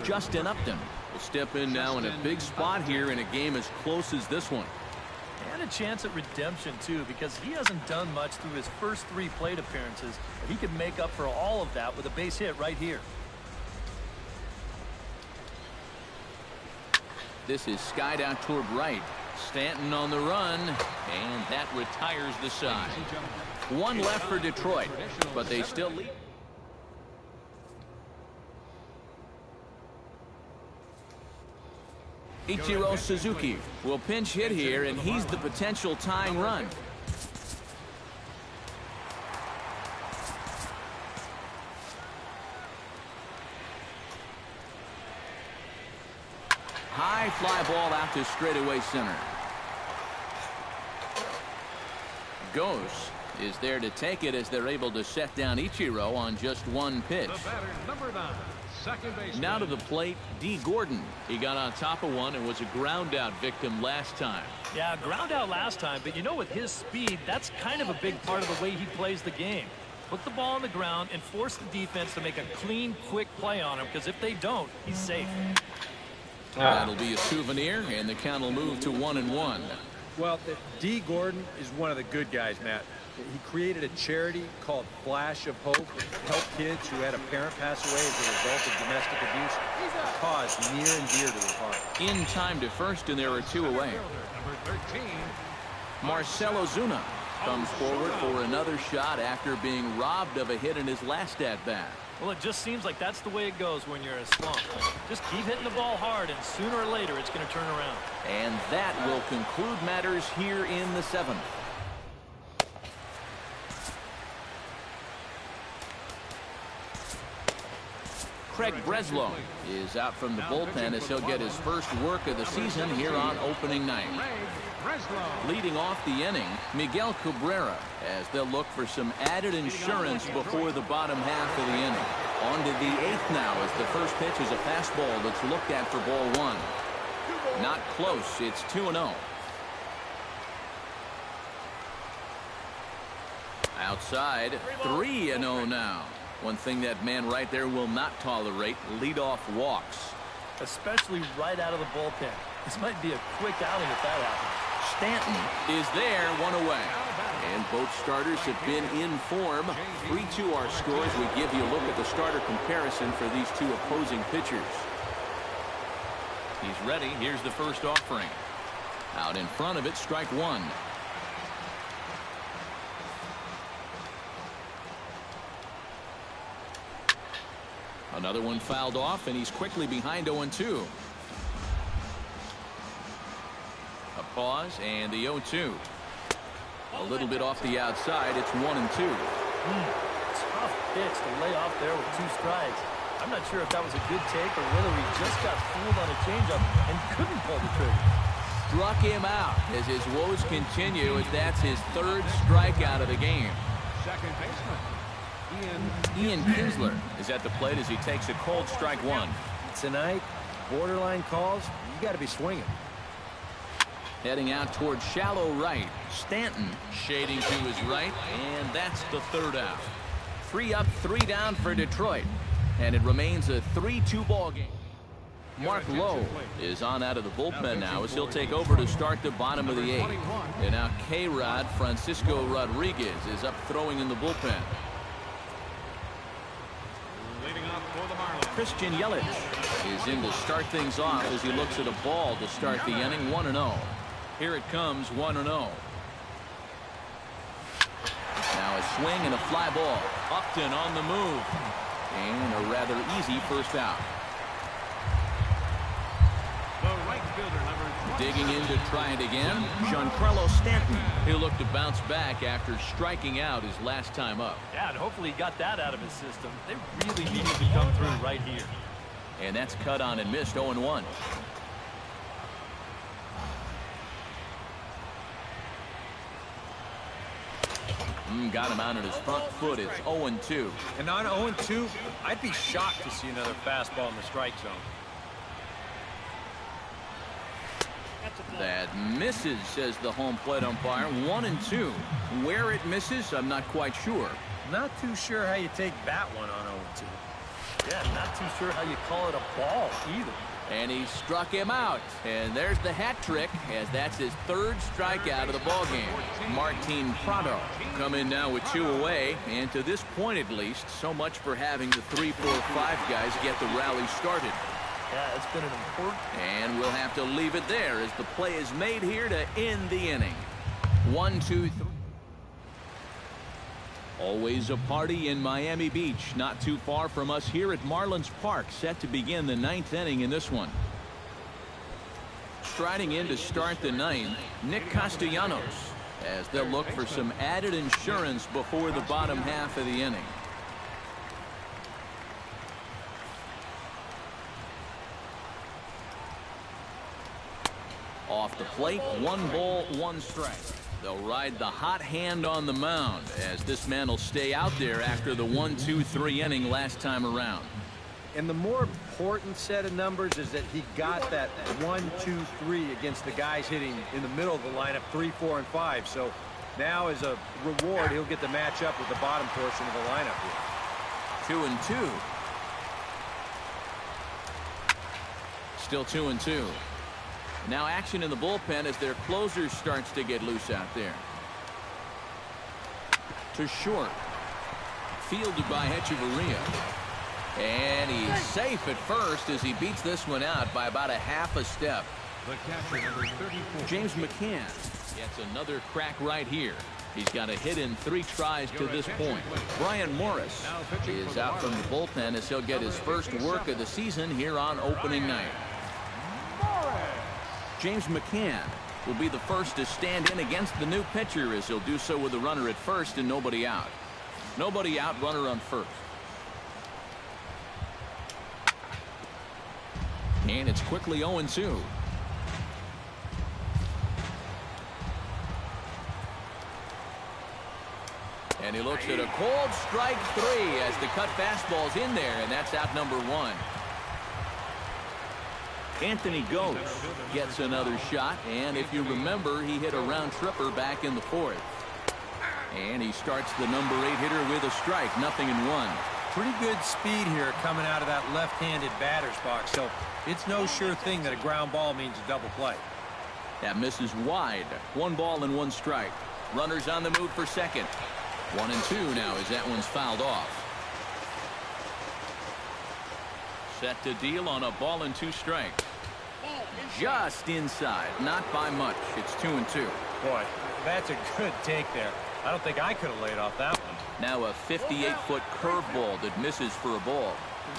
Justin Upton will step in now in a big spot here in a game as close as this one. And a chance at redemption, too, because he hasn't done much through his first 3 plate appearances. He could make up for all of that with a base hit right here. This is skied out toward right. Stanton on the run, and that retires the side. 1 left for Detroit, but they still lead. Ichiro Suzuki will pinch hit here, and he's the potential tying run. High fly ball out to straightaway center. Ghost is there to take it as they're able to set down Ichiro on just 1 pitch. The batter, number 9. Now to the plate, D. Gordon. He got on top of one and was a ground out victim last time. Yeah, ground out last time, but you know, with his speed, that's kind of a big part of the way he plays the game. Put the ball on the ground and force the defense to make a clean, quick play on him, because if they don't, he's safe. That'll be a souvenir, and the count will move to 1-1. Well, D. Gordon is one of the good guys, Matt. He created a charity called Flash of Hope to help kids who had a parent pass away as a result of domestic abuse. A cause near and dear to his heart. In time to first, and there are 2 away. Number 13. Marcelo Zuna comes forward for another shot after being robbed of a hit in his last at-bat. Well, it just seems like that's the way it goes when you're in a slump. Just keep hitting the ball hard, and sooner or later it's going to turn around. And that will conclude matters here in the 7th. Craig Breslow is out from the bullpen as he'll get his first work of the season here on opening night. Leading off the inning, Miguel Cabrera, as they'll look for some added insurance before the bottom half of the inning. On to the 8th now as the first pitch is a fastball that's looked at for ball 1. Not close. It's 2-0. Outside, 3-0 now. One thing that man right there will not tolerate, leadoff walks. Especially right out of the bullpen. This might be a quick outing if that happens. Stanton is there, 1 away. And both starters have been in form. 3-2 our scores. We give you a look at the starter comparison for these 2 opposing pitchers. He's ready. Here's the first offering. Out in front of it, strike 1. Another one fouled off, and he's quickly behind 0-2. A pause, and the 0-2. A little bit off the outside. It's 1-2. Tough pitch to lay off there with 2 strikes. I'm not sure if that was a good take or whether he just got fooled on a changeup and couldn't pull the trigger. Struck him out as his woes continue, as that's his 3rd strikeout of the game. Second baseman, Ian Kinsler is at the plate as he takes a cold strike 1. Tonight, borderline calls, you got to be swinging. Heading out towards shallow right. Stanton shading to his right, and that's the 3rd out. 3 up, 3 down for Detroit, and it remains a 3-2 ball game. Mark Lowe is on out of the bullpen now as he'll take over to start the bottom of the 8th. And now K-Rod Francisco Rodriguez is up throwing in the bullpen. leading off for the Marlins. Christian Yelich is in to start things off as he looks at a ball to start the inning. 1-0. Here it comes, 1-0. Now a swing and a fly ball. Upton on the move. And a rather easy first out. The right fielder, number 20. Digging in to try it again, Giancarlo Stanton. He'll look to bounce back after striking out his last time up. Yeah, and hopefully he got that out of his system. They really needed to come through right here. And that's cut on and missed. 0-1. Got him out on his front foot. It's 0-2. And on 0-2, I'd be shocked to see another fastball in the strike zone. That misses, says the home plate umpire. 1-2. Where it misses, I'm not quite sure. Not too sure how you take that one on 0-2. Yeah, not too sure how you call it a ball either. And he struck him out. And there's the hat trick, as that's his 3rd strikeout of the ballgame. Martin Prado come in now with 2 away. And to this point, at least, so much for having the 3, 4, 5 guys get the rally started. Yeah, it's been an important. And we'll have to leave it there as the play is made here to end the inning. 1, 2, 3. Always a party in Miami Beach, not too far from us here at Marlins Park, set to begin the 9th inning in this one. Striding in to start the 9th, Nick Castellanos, as they'll look for some added insurance before the bottom half of the inning. Off the plate, 1 ball, 1 strike. They'll ride the hot hand on the mound as this man will stay out there after the 1-2-3 inning last time around. And the more important set of numbers is that he got that 1, 2, 3 against the guys hitting in the middle of the lineup, 3, 4, and 5. So now as a reward, he'll get to match up with the bottom portion of the lineup here. 2-2. Still 2-2. Now action in the bullpen as their closer starts to get loose out there. To short. Fielded by Hechavarria. And he's safe at first as he beats this one out by about a half a step. The catcher, number 34. James McCann gets another crack right here. He's got a hit in 3 tries to this point. Brian Morris is out from the bullpen as he'll get his first work of the season here on opening night. James McCann will be the first to stand in against the new pitcher as he'll do so with a runner at first and nobody out. Nobody out, runner on first. And it's quickly 0-2. And he looks at a cold strike 3 as the cut fastball's in there, and that's out number 1. Anthony Gose gets another shot, and if you remember, he hit a round tripper back in the 4th. And he starts the number 8 hitter with a strike, 0-1. Pretty good speed here coming out of that left-handed batter's box, so it's no sure thing that a ground ball means a double play. That misses wide. 1 ball and 1 strike. Runners on the move for second. 1-2 now as that one's fouled off. Set to deal on a ball and 2 strikes. Just inside, not by much. It's 2-2. Boy, that's a good take there. I don't think I could have laid off that one. Now a 58-foot curveball that misses for a ball.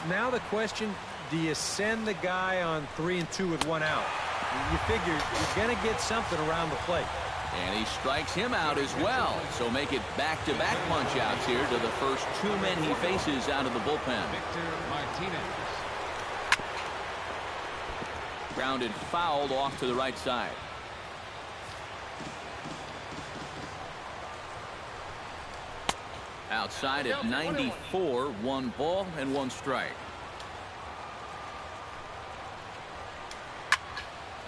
Now the question, do you send the guy on 3-2 with 1 out? You figure you're going to get something around the plate. And he strikes him out as well. So make it back-to-back punch-outs here to the first 2 men he faces out of the bullpen. Grounded fouled off to the right side. Outside at 94, 1 ball and 1 strike.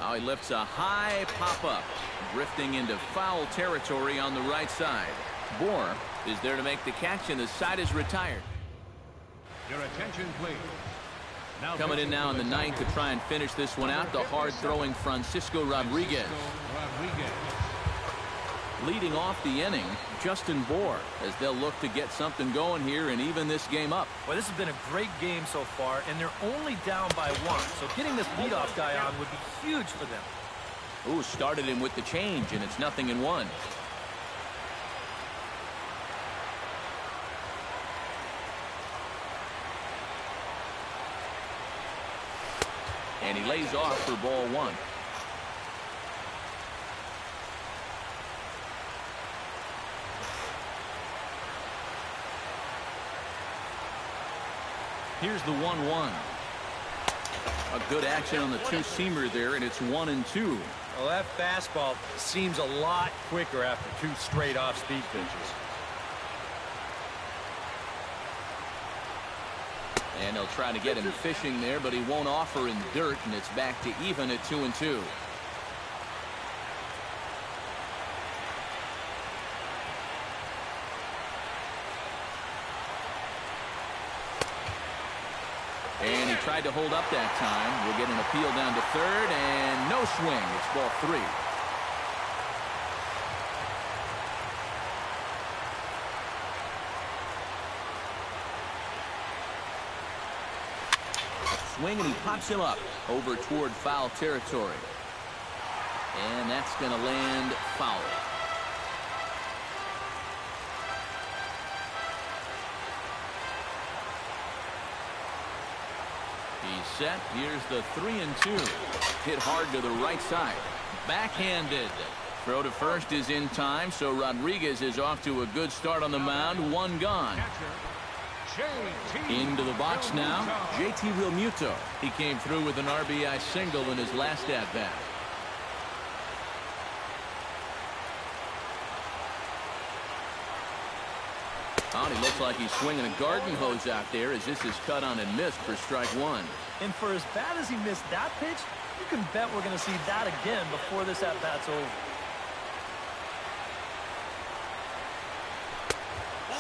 Now he lifts a high pop-up, drifting into foul territory on the right side. Bohr is there to make the catch, and the side is retired. Your attention, please. Now Coming in now in the 9th to try and finish this one out, the hard-throwing Francisco Rodriguez. Leading off the inning, Justin Bohr, as they'll look to get something going here and even this game up. Well, this has been a great game so far, and they're only down by 1. So getting this leadoff guy on would be huge for them. Ooh, started him with the change, and it's 0-1. And he lays off for ball 1. Here's the 1-1. A good action on the 2-seamer there, and it's 1-2. Well, that fastball seems a lot quicker after 2 straight off-speed pitches. And they'll try to get him fishing there, but he won't offer in dirt, and it's back to even at 2-2. And he tried to hold up that time. We'll get an appeal down to 3rd, and no swing. It's ball 3. Swing, and he pops him up over toward foul territory. And that's going to land foul. He's set. Here's the 3-2. Hit hard to the right side. Backhanded. Throw to first is in time, so Rodriguez is off to a good start on the mound. 1 gone. Into the box now, JT Realmuto. He came through with an RBI single in his last at-bat. Oh, and he looks like he's swinging a garden hose out there as this is cut on and missed for strike 1. And for as bad as he missed that pitch, you can bet we're going to see that again before this at-bat's over.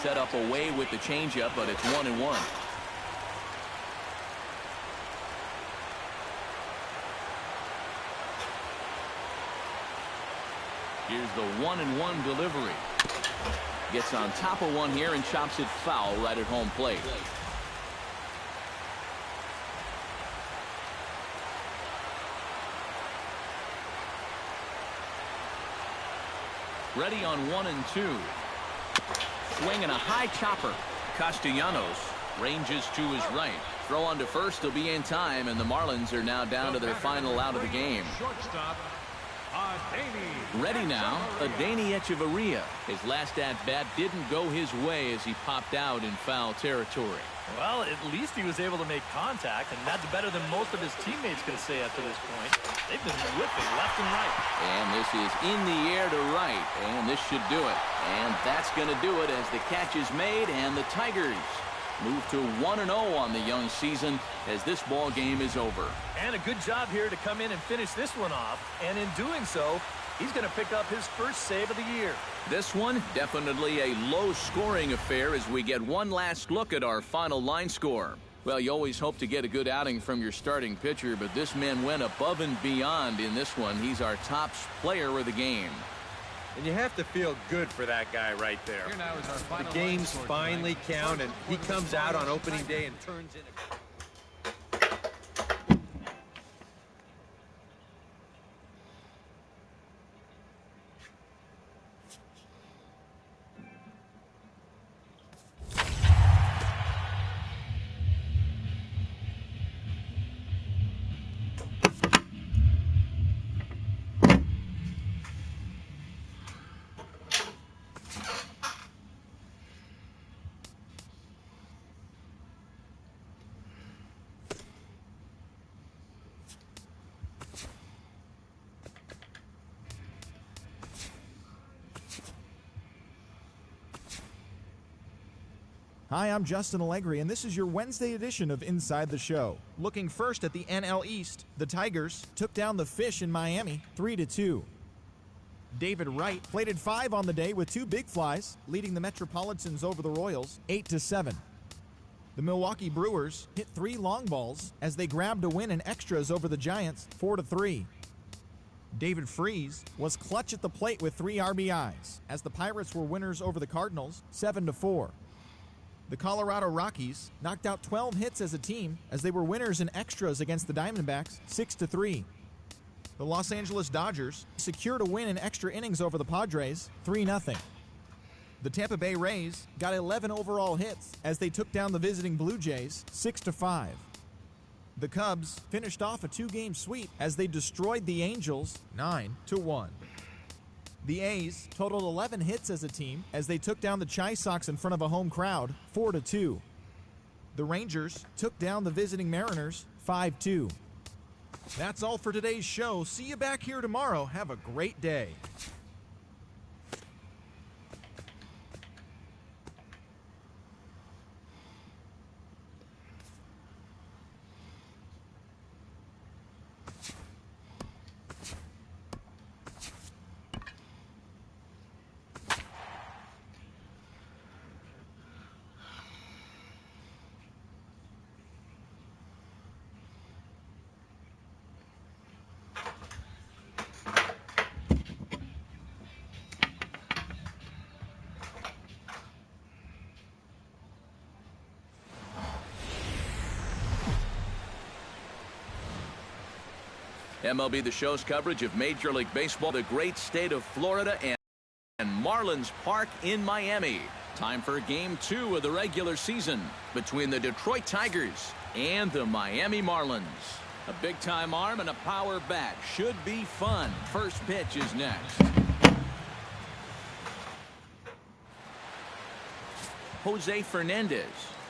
Set up away with the changeup, but it's 1-1. Here's the 1-1 delivery. Gets on top of one here and chops it foul right at home plate. Ready on 1-2. Swing and a high chopper. Castellanos ranges to his right. Throw on to first. He'll be in time, and the Marlins are now down to their final out of the game. Ready now, Adeiny Echeverria. His last at-bat didn't go his way as he popped out in foul territory. Well, at least he was able to make contact, and that's better than most of his teammates can say up to this point. They've been whipping left and right. And this is in the air to right, and this should do it. And that's going to do it as the catch is made, and the Tigers move to 1-0 on the young season as this ball game is over. And a good job here to come in and finish this one off. And in doing so, he's going to pick up his first save of the year. This one, definitely a low-scoring affair as we get one last look at our final line score. Well, you always hope to get a good outing from your starting pitcher, but this man went above and beyond in this one. He's our top player of the game. And you have to feel good for that guy right there. The games finally count, and he comes out on opening day and turns in a... Hi, I'm Justin Allegri, and this is your Wednesday edition of Inside the Show. Looking first at the NL East, the Tigers took down the Fish in Miami 3-2. David Wright plated 5 on the day with 2 big flies, leading the Metropolitans over the Royals 8-7. The Milwaukee Brewers hit 3 long balls as they grabbed a win in extras over the Giants 4-3. David Freese was clutch at the plate with 3 RBIs as the Pirates were winners over the Cardinals 7-4. The Colorado Rockies knocked out 12 hits as a team as they were winners in extras against the Diamondbacks 6-3. The Los Angeles Dodgers secured a win in extra innings over the Padres 3-0. The Tampa Bay Rays got 11 overall hits as they took down the visiting Blue Jays 6-5. The Cubs finished off a 2-game sweep as they destroyed the Angels 9-1. The A's totaled 11 hits as a team as they took down the Chi Sox in front of a home crowd 4-2. The Rangers took down the visiting Mariners 5-2. That's all for today's show. See you back here tomorrow. Have a great day. MLB The Show's coverage of Major League Baseball, the great state of Florida, and Marlins Park in Miami. Time for Game 2 of the regular season between the Detroit Tigers and the Miami Marlins. A big-time arm and a power bat. Should be fun. First pitch is next. Jose Fernandez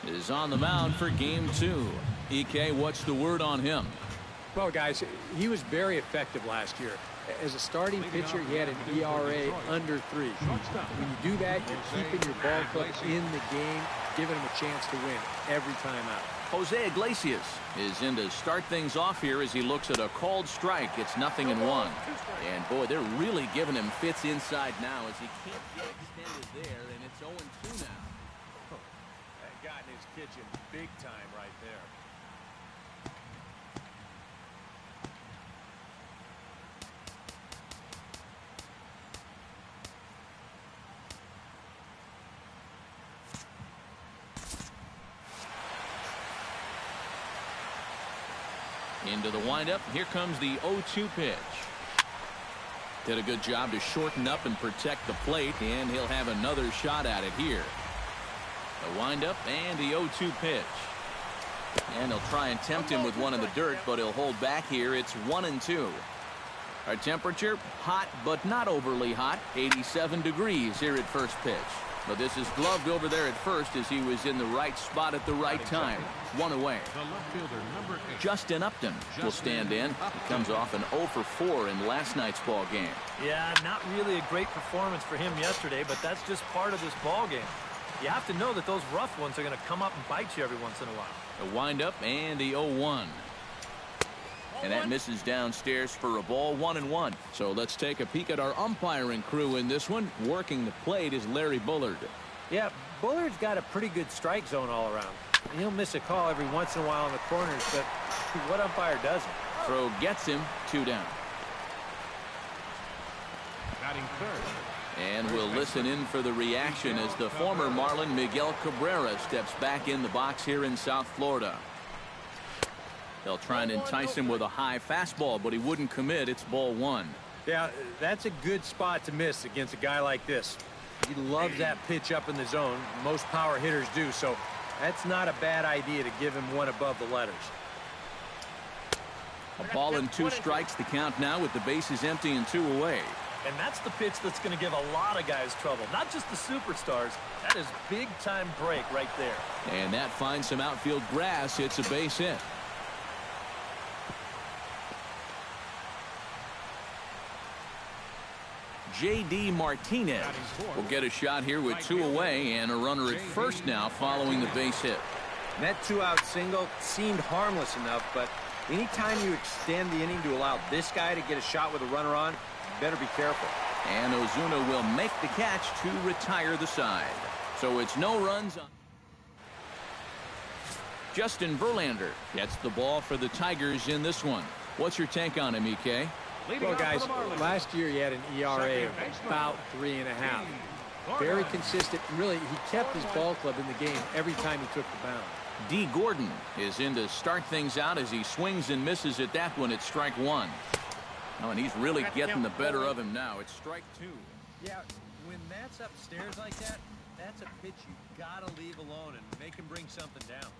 is on the mound for Game 2. EK, what's the word on him? Well, guys, he was very effective last year. As a starting pitcher, he had an ERA under 3. When you do that, you're keeping your ball club in the game, giving him a chance to win every time out. Jose Iglesias is in to start things off here as he looks at a called strike. It's 0-1. And, boy, they're really giving him fits inside now as he can't get extended there, and it's 0-2 now. That got in his kitchen big time right there. Into the windup. Here comes the 0-2 pitch. Did a good job to shorten up and protect the plate, and he'll have another shot at it here. The windup and the 0-2 pitch. And he'll try and tempt him with one in the dirt, but he'll hold back here. It's 1-2. Our temperature, hot but not overly hot. 87 degrees here at first pitch. But this is gloved over there at first as he was in the right spot at the right time. 1 away. Justin Upton will stand in. He comes off an 0-for-4 in last night's ball game. Yeah, not really a great performance for him yesterday, but that's just part of this ball game. You have to know that those rough ones are going to come up and bite you every once in a while. The windup and the 0-1. And that misses downstairs for a ball. 1-1. So let's take a peek at our umpiring crew in this one. Working the plate is Larry Bullard. Yeah, Bullard's got a pretty good strike zone all around. He'll miss a call every once in a while in the corners, but what umpire doesn't? Throw gets him. 2 down. Batting third. And we'll listen in for the reaction as the former Marlin Miguel Cabrera steps back in the box here in South Florida. They'll try and entice him with a high fastball, but he wouldn't commit. It's ball 1. Yeah, that's a good spot to miss against a guy like this. He loves that pitch up in the zone. Most power hitters do, so that's not a bad idea to give him one above the letters. A ball and 2 strikes the count now with the bases empty and 2 away. And that's the pitch that's going to give a lot of guys trouble, not just the superstars. That is big-time break right there. And that finds some outfield grass. It's a base hit. J.D. Martinez will get a shot here with 2 away and a runner at first now following the base hit. And that 2-out single seemed harmless enough, but anytime you extend the inning to allow this guy to get a shot with a runner on, you better be careful. And Ozuna will make the catch to retire the side. So it's no runs on. Justin Verlander gets the ball for the Tigers in this one. What's your take on him, EK? Well, guys, last year he had an ERA of about 3.5. Very consistent. Really, he kept his ball club in the game every time he took the mound. D. Gordon is in to start things out as he swings and misses at that one at strike 1. Oh, and he's really getting the better of him now. It's strike 2. Yeah, when that's upstairs like that, that's a pitch you gotta leave alone and make him bring something down.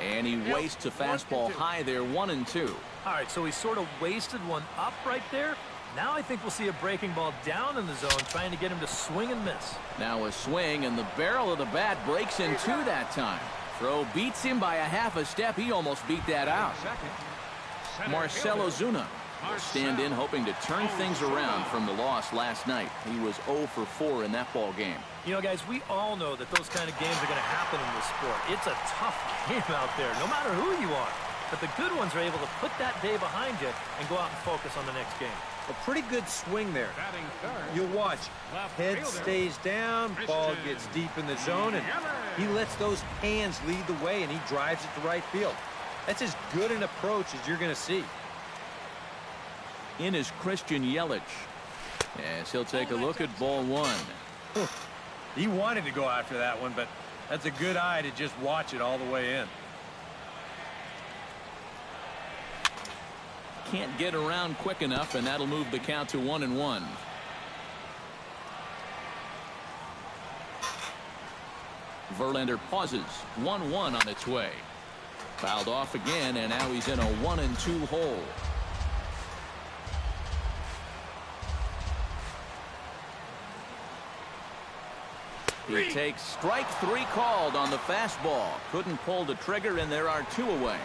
And he wastes a fastball high there, 1-2. All right, so he sort of wasted one up right there. Now I think we'll see a breaking ball down in the zone, trying to get him to swing and miss. Now a swing, and the barrel of the bat breaks in 2 that time. Throw beats him by a half a step. He almost beat that out. Marcell Ozuna will stand in, hoping to turn things around from the loss last night. He was 0 for 4 in that ball game. You know, guys, we all know that those kind of games are going to happen in this sport. It's a tough game out there, no matter who you are. But the good ones are able to put that day behind you and go out and focus on the next game. A pretty good swing there. You'll watch. Head stays down, ball gets deep in the zone, and he lets those hands lead the way, and he drives it to right field. That's as good an approach as you're going to see. In is Christian Yelich, as he'll take a look at ball 1. He wanted to go after that one, but that's a good eye to just watch it all the way in. Can't get around quick enough, and that'll move the count to 1-1. Verlander pauses. 1-1 on its way. Fouled off again, and now he's in a 1-2 hole. He takes strike 3 called on the fastball. Couldn't pull the trigger, and there are 2 away.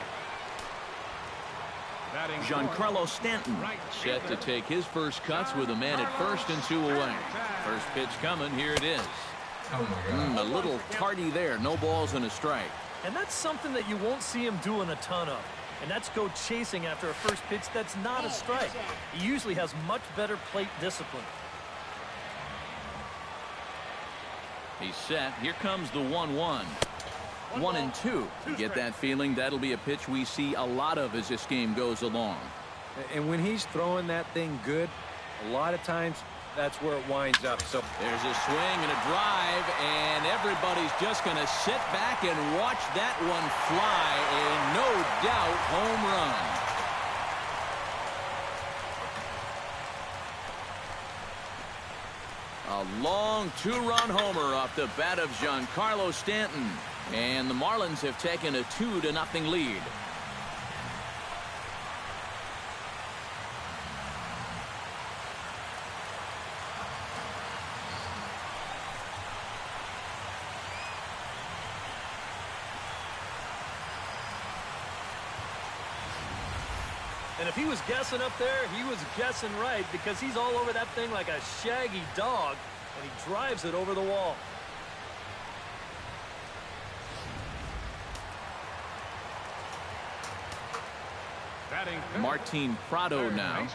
Giancarlo Stanton set to take his first cuts with a man at first and 2 away. First pitch coming. Here it is. A little tardy there. No balls and a strike. And that's something that you won't see him doing a ton of. And that's go chasing after a first pitch that's not a strike. He usually has much better plate discipline. He's set. Here comes the 1-1. 1-2. You get that feeling that'll be a pitch we see a lot of as this game goes along. And when he's throwing that thing good, a lot of times that's where it winds up. So there's a swing and a drive, and everybody's just going to sit back and watch that one fly. A no doubt home run. A long 2-run homer off the bat of Giancarlo Stanton. And the Marlins have taken a 2-0 lead. And if he was guessing up there, he was guessing right, because he's all over that thing like a shaggy dog, and he drives it over the wall. Martin Prado now.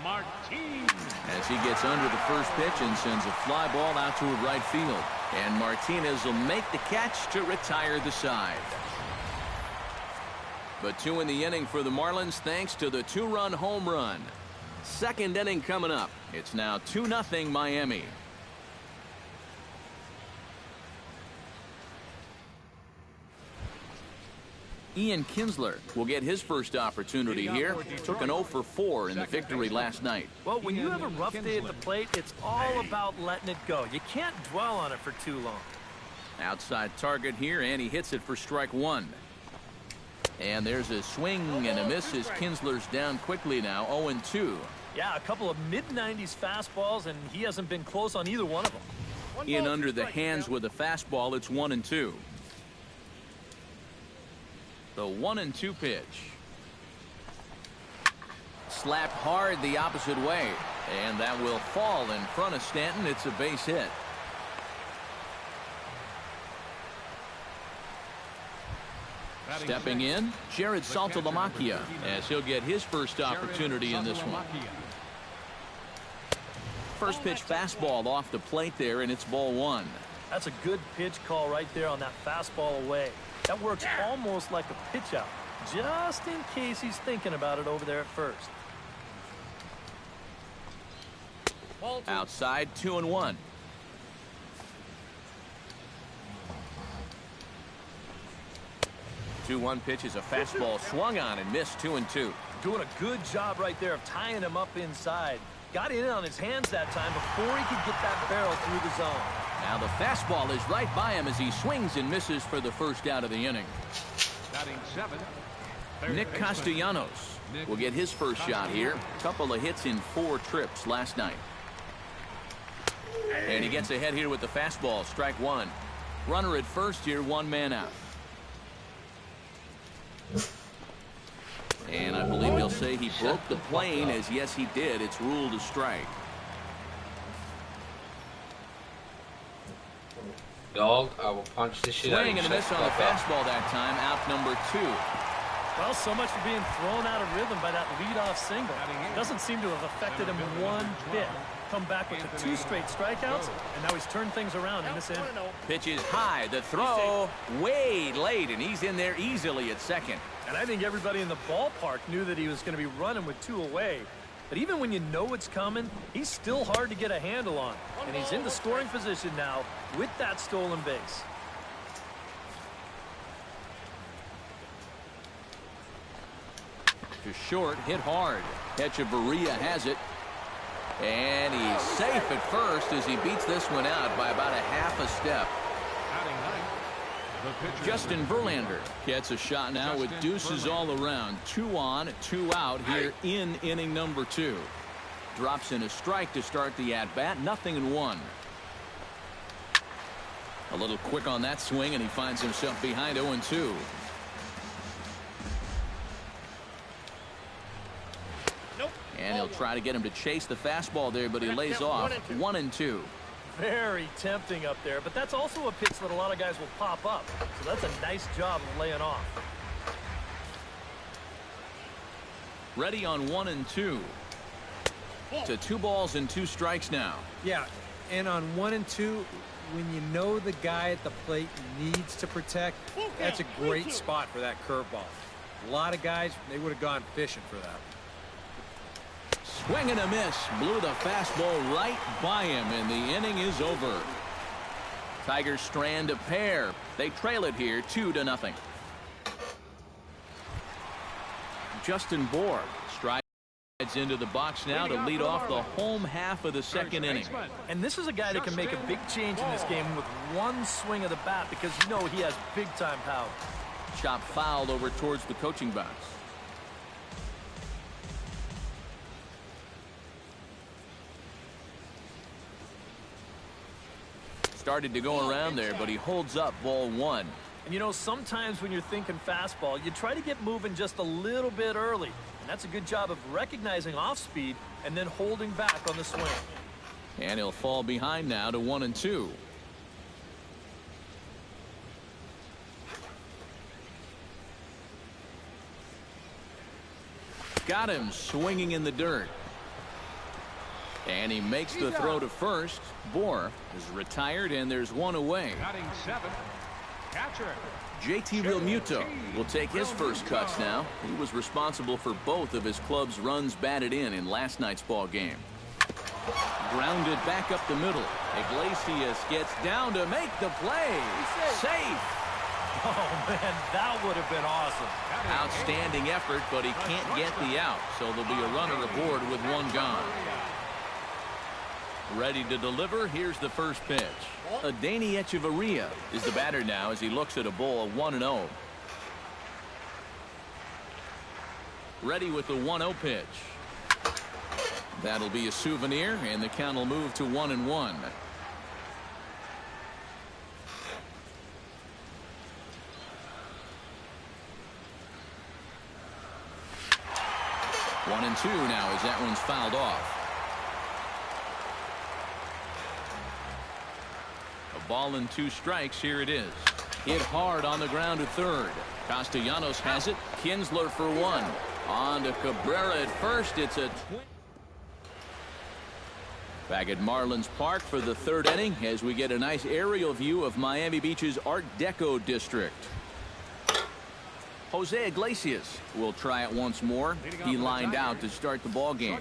Martin. As he gets under the first pitch and sends a fly ball out to right field. And Martinez will make the catch to retire the side. But 2 in the inning for the Marlins thanks to the 2-run home run. Second inning coming up. It's now 2-0 Miami. Ian Kinsler will get his first opportunity here. Took an 0 for 4 in the victory last night. Well, when you have a rough day at the plate, it's all about letting it go. You can't dwell on it for too long. Outside target here, and he hits it for strike 1. And there's a swing and a miss as Kinsler's down quickly now, 0-2. Yeah, a couple of mid-90s fastballs, and he hasn't been close on either one of them. In under the hands with a fastball, it's 1-2. The 1-2 pitch. Slapped hard the opposite way, and that will fall in front of Stanton. It's a base hit. Stepping in, Jared Saltalamacchia, as he'll get his first opportunity in this one. First pitch fastball off the plate there, and it's ball one. That's a good pitch call right there on that fastball away. That works almost like a pitch out, just in case he's thinking about it over there at first. Outside, 2-1. The 2-1 pitch is a fastball swung on and missed, 2-2. Doing a good job right there of tying him up inside. Got in on his hands that time before he could get that barrel through the zone. Now the fastball is right by him as he swings and misses for the first out of the inning. Batting seventh, Nick Castellanos will get his first shot here. Couple of hits in 4 trips last night. And he gets ahead here with the fastball, strike one. Runner at first here, 1 man out. And I believe he'll say he broke the plane, as yes he did. It's ruled a strike. Dog, I will punch this shit out of you. Swing and a miss on the fastball that time, out number 2. Well, so much for being thrown out of rhythm by that leadoff single. Doesn't seem to have affected him one bit. Come back with the 2 straight strikeouts, and now he's turned things around in this inning. Pitch is high, the throw way late, and he's in there easily at second. And I think everybody in the ballpark knew that he was going to be running with 2 away. But even when you know it's coming, he's still hard to get a handle on. And he's in the scoring position now with that stolen base. To short, hit hard. Echeverria has it. And he's safe at first as he beats this one out by about a half a step. batting ninth, the pitcher. Justin Verlander gets a shot now with deuces all around. 2 on, 2 out here in inning number 2. Drops in a strike to start the at-bat. 0-1. A little quick on that swing, and he finds himself behind 0-2. And he'll try to get him to chase the fastball there, but he lays off. 1-2. Very tempting up there, but that's also a pitch that a lot of guys will pop up. So that's a nice job of laying off. Ready on 1-2. To 2 balls and 2 strikes now. Yeah, and on 1 and 2, when you know the guy at the plate needs to protect, that's a great spot for that curveball. A lot of guys, they would have gone fishing for that. Swing and a miss. Blew the fastball right by him, and the inning is over. Tigers strand a pair. They trail it here 2-0. Justin Bohr strides into the box now to lead off the home half of the second inning. And this is a guy that can make a big change in this game with 1 swing of the bat, because you know he has big-time power. Chop fouled over towards the coaching box. Started to go around there, but he holds up ball 1. And you know, sometimes when you're thinking fastball, you try to get moving just a little bit early. And that's a good job of recognizing off speed and then holding back on the swing. And he'll fall behind now to 1-2. Got him swinging in the dirt. And he makes the throw to first. Bohr is retired, and there's 1 away. Batting seventh, catcher. JT Realmuto will take his first cuts now. He was responsible for both of his club's runs batted in last night's ball game. Grounded back up the middle. Iglesias gets down to make the play. Safe. Oh, man, that would have been awesome. Outstanding effort, but he can't get the out. So there'll be a runner aboard with 1 gone. Ready to deliver. Here's the first pitch. Adeiny Echeverria is the batter now as he looks at a ball 1-0. Ready with the 1-0 pitch. That'll be a souvenir, and the count will move to 1-1. One and two now as that one's fouled off. A ball and 2 strikes. Here it is. Hit hard on the ground to third. Castellanos has it. Kinsler for 1. On to Cabrera at first. It's a twin. Back at Marlins Park for the 3rd inning as we get a nice aerial view of Miami Beach's Art Deco district. Jose Iglesias will try it once more. He lined out to start the ball game.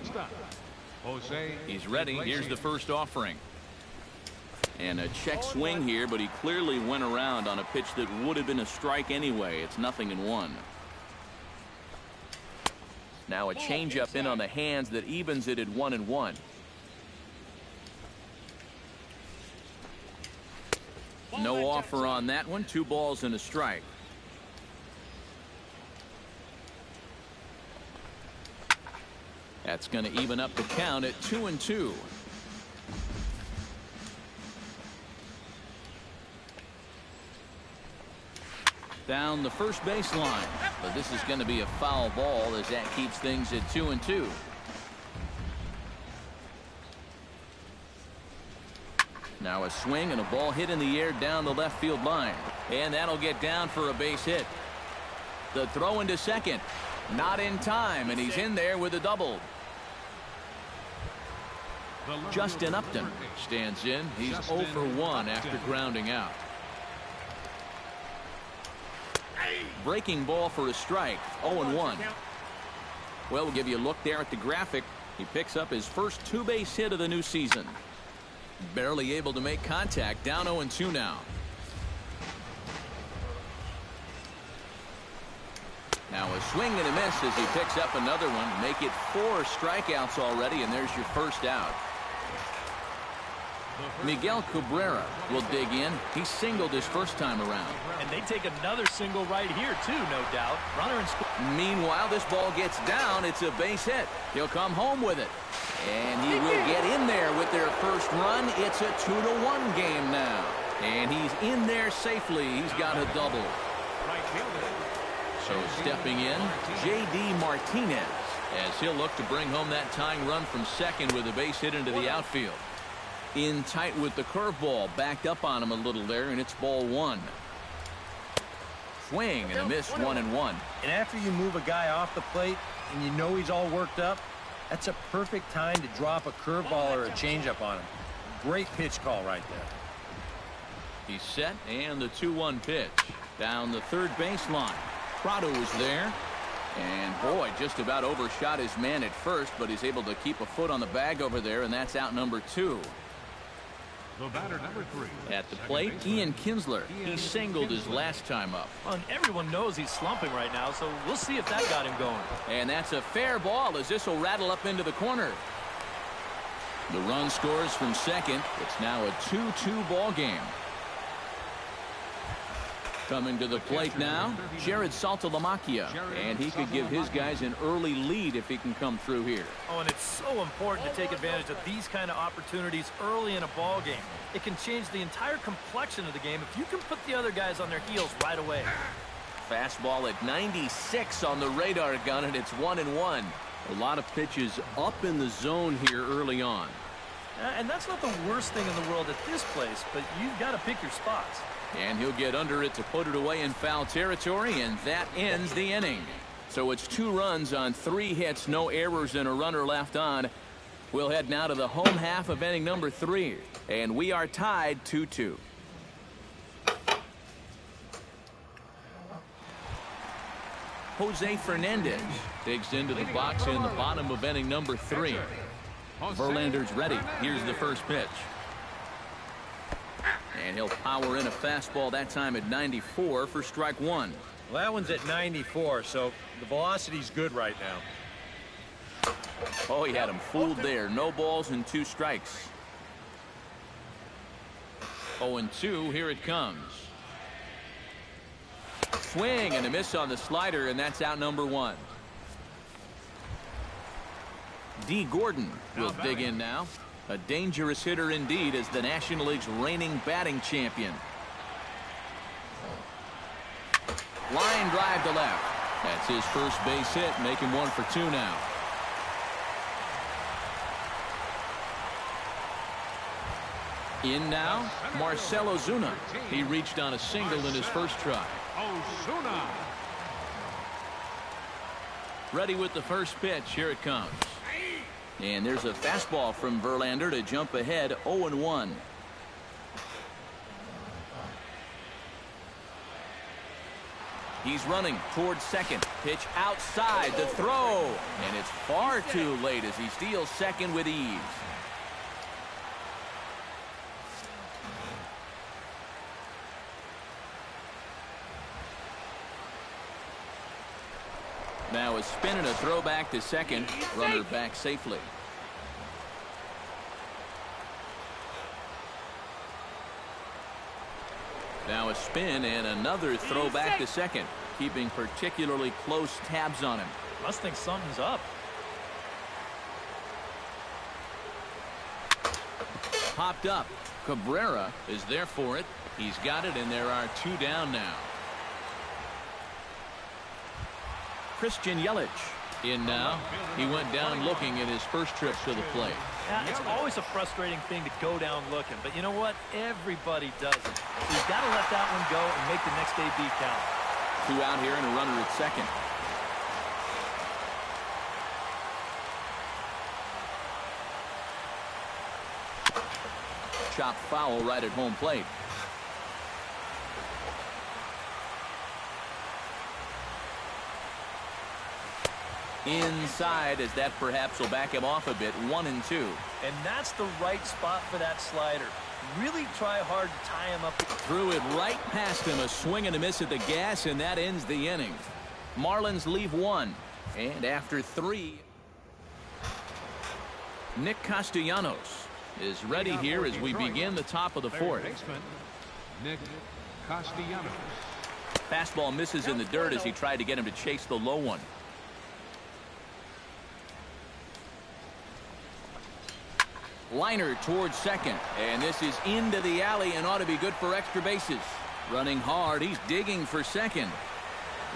He's ready. Here's the first offering. And a check swing here, but he clearly went around on a pitch that would have been a strike anyway. It's 0-1. Now a changeup in on the hands that evens it at 1-1. No offer on that one. 2 balls and a strike. That's going to even up the count at 2-2. Down the first baseline, but this is going to be a foul ball as that keeps things at 2-2. Now a swing and a ball hit in the air down the left field line, and that'll get down for a base hit. The throw into second, not in time, and he's in there with a double. Justin Upton stands in. He's 0 for 1 after grounding out. Breaking ball for a strike. 0-1. Well, we'll give you a look there at the graphic. He picks up his first 2-base hit of the new season. Barely able to make contact. Down 0-2 now. Now a swing and a miss as he picks up another one. Make it 4 strikeouts already, and there's your first out. Miguel Cabrera will dig in. He singled his first time around. And they take another single right here, too, no doubt. Runner and score. Meanwhile, this ball gets down. It's a base hit. He'll come home with it. And he will get in there with their first run. It's a 2-1 game now. And he's in there safely. He's got a double. So stepping in, J.D. Martinez, as he'll look to bring home that tying run from second with a base hit into the outfield. In tight with the curveball, backed up on him a little there, and it's ball 1. Swing and a miss, 1-1. And after you move a guy off the plate and you know he's all worked up, that's a perfect time to drop a curveball or a changeup on him. Great pitch call right there. He's set, and the 2-1 pitch. Down the third baseline. Prado was there. And boy, just about overshot his man at first, but he's able to keep a foot on the bag over there, and that's out number 2. The batter, number 3. At the plate, Ian Kinsler. He singled his last time up. Well, and everyone knows he's slumping right now, so we'll see if that got him going. And that's a fair ball as this will rattle up into the corner. The run scores from second. It's now a 2-2 ball game. Coming to the plate now, Jared Saltalamacchia, and he could give his guys an early lead if he can come through here. Oh, and it's so important to take advantage of these kind of opportunities early in a ball game. It can change the entire complexion of the game if you can put the other guys on their heels right away. Fastball at 96 on the radar gun, and it's 1-1. A lot of pitches up in the zone here early on. And that's not the worst thing in the world at this place, but you've got to pick your spots. And he'll get under it to put it away in foul territory, and that ends the inning. So it's 2 runs on 3 hits, no errors, and a runner left on. We'll head now to the home half of inning number 3, and we are tied 2-2. Jose Fernandez digs into the box in the bottom of inning number 3. Verlander's ready. Here's the first pitch. And he'll power in a fastball that time at 94 for strike 1. Well, that one's at 94, so the velocity's good right now. Oh, he had him fooled there. No balls and 2 strikes. 0-2. Here it comes. Swing and a miss on the slider, and that's out number 1. D. Gordon will dig in now. A dangerous hitter indeed as the National League's reigning batting champion. Line drive to left. That's his first base hit, making 1 for 2 now. In now, Marcell Ozuna. He reached on a single in his first try. Ozuna. Ready with the first pitch. Here it comes. And there's a fastball from Verlander to jump ahead 0-1. He's running towards second. Pitch outside. The throw. And it's far too late as he steals second with ease. Now a spin and a throw back to second. Runner back safely. Now a spin and another throw back to second. Keeping particularly close tabs on him. Must think something's up. Popped up. Cabrera is there for it. He's got it, and there are 2 down now. Christian Yelich in now. He went down looking at his first trip to the plate. Yeah, it's always a frustrating thing to go down looking, but you know what? Everybody does it. So you've got to let that one go and make the next AB count. 2 out here and a runner at second. Chop foul right at home plate. Inside, as that perhaps will back him off a bit. 1-2. And that's the right spot for that slider. Really try hard to tie him up. Threw it right past him. A swing and a miss at the gas, and that ends the inning. Marlins leave 1. And after 3, Nick Castellanos is ready here as we begin the top of the 4th. Nick Castellanos. Fastball misses in the dirt as he tried to get him to chase the low one. Liner towards second, and this is into the alley and ought to be good for extra bases. Running hard, he's digging for second,